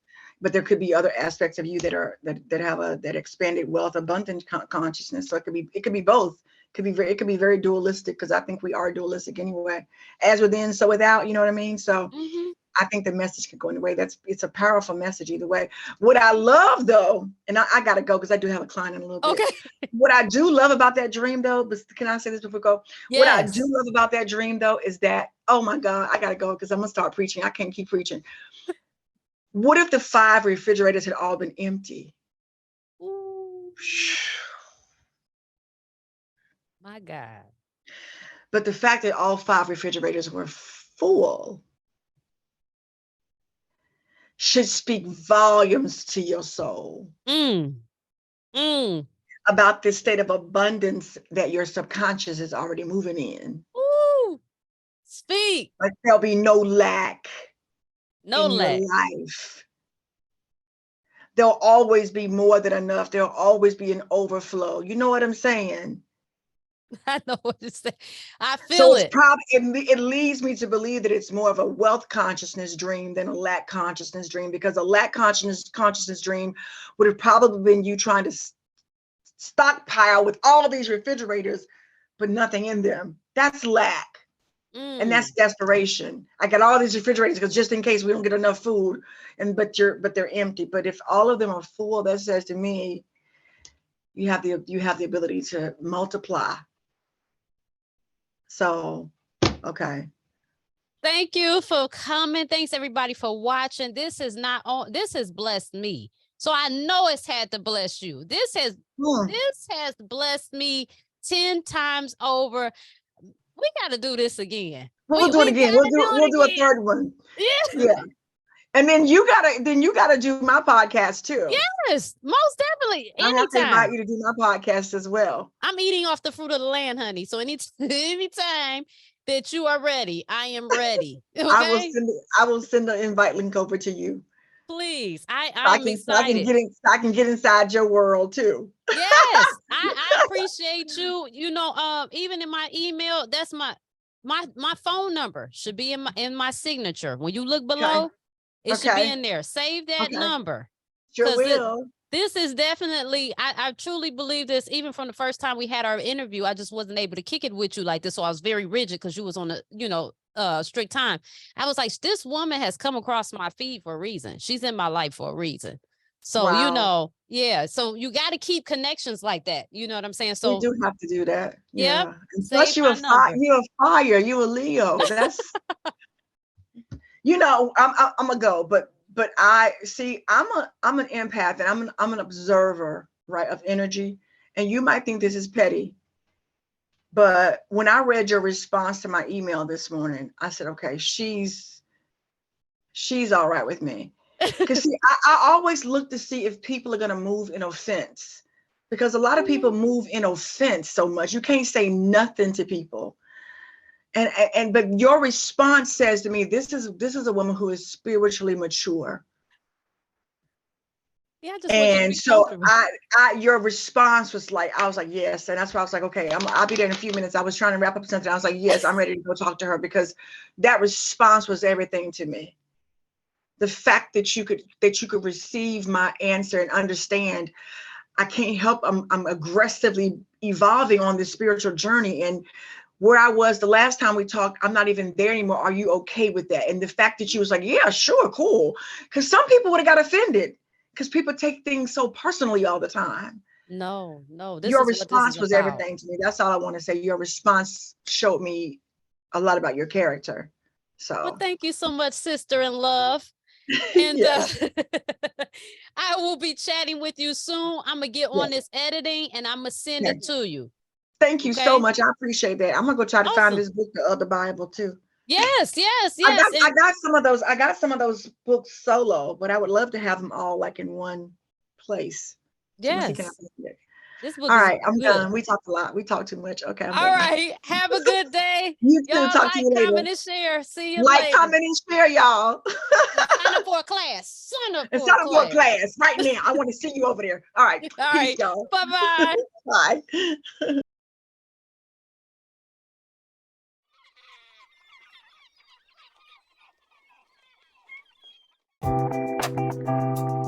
but there could be other aspects of you that have that expanded wealth, abundant consciousness. So it could be both. It could be very dualistic, because I think we are dualistic anyway, as within, so without. You know what I mean? So I think the message could go in the way. It's a powerful message either way. What I love though, and I gotta go because I do have a client in a little bit. Okay. What I do love about that dream though, but can I say this before we go? Yes. What I do love about that dream though is that, oh my God, I gotta go because I'm gonna start preaching. I can't keep preaching. What if the 5 refrigerators had all been empty? Ooh. My God. But the fact that all 5 refrigerators were full should speak volumes to your soul about this state of abundance that your subconscious is already moving in. Ooh, speak. Like there'll be no lack in your life. There'll always be more than enough. There'll always be an overflow. You know what I'm saying? I know what you're saying. I feel it. It leads me to believe that it's more of a wealth consciousness dream than a lack consciousness dream, because a lack consciousness dream would have probably been you trying to stockpile with all these refrigerators, but nothing in them. That's lack. And that's desperation. I got all these refrigerators because just in case we don't get enough food, but they're empty. But if all of them are full, that says to me, you have the ability to multiply. So, okay. Thank you for coming. Thanks everybody for watching. This has blessed me. So I know it's had to bless you. This has blessed me 10 times over. We got to do this again. We'll do it again. We'll do a third one. Yeah. And then you gotta do my podcast too. Yes, most definitely. I have to invite you to do my podcast as well. I'm eating off the fruit of the land, honey. So anytime that you are ready, I am ready. Okay? I will send the invite link over to you. Please. I I'm can, so I can excited. get in, I can get inside your world too. Yes, I appreciate you. You know, even in my email, that's my phone number should be in my signature. When you look Okay. below, it should be Okay. in there. Save that Okay. number. Sure Because will. this is definitely, I truly believe this. Even from the first time we had our interview, I just wasn't able to kick it with you like this. So I was very rigid because you was on a strict time. I was like, this woman has come across my feed for a reason. She's in my life for a reason. So, Wow. yeah. So you got to keep connections like that. You know what I'm saying? We So, do have to do that. yep. Yeah. And plus Save my number. you a fire. You a Leo. That's I'm a go, but I see I'm an empath, and I'm an observer, right, of energy. And you might think this is petty, but when I read your response to my email this morning, I said, okay, she's all right with me. Because see, I always look to see if people are gonna move in offense. Because a lot of people move in offense so much. You can't say nothing to people. And but your response says to me, this is a woman who is spiritually mature. Yeah, I just want you to And be so comfortable. your response was like, I was like, yes. And that's why I was like, okay, I'll be there in a few minutes. I was trying to wrap up something. I was like, yes, I'm ready to go talk to her, because that response was everything to me. The fact that you could receive my answer and understand, I can't help, I'm aggressively evolving on this spiritual journey. And where I was the last time we talked, I'm not even there anymore. Are you okay with that? And the fact that you was like, yeah, sure, cool. Because some people would have got offended, because people take things so personally all the time. No, this Your is what this is response was about. everything to me. That's all I want to say. Your response showed me a lot about your character. Well, So thank you so much, sister in love. And yes, I will be chatting with you soon. I'm gonna get on yes. this editing and I'm gonna send Okay. it to you. Thank you so Okay. much. I appreciate that. I'm gonna go try to find Awesome. this book, the other Bible, too. Yes, yes, I got yes. I And got some of those. I got some of those books solo, but I would love to have them all like in one place. So let me see, can I yes, find it? this book All is right, I'm good. done. We talked a lot. We talked too much. Okay, I'm All done. right. Have a good day. You too. Y'all Talk to like, you later. comment, and share. See you Like, later. comment, and share, y'all. And sign up for a class. Sign up And for a sign up for a class. class right now. I want to see you over there. All right. All Peace, right. y'all. Bye-bye. Bye.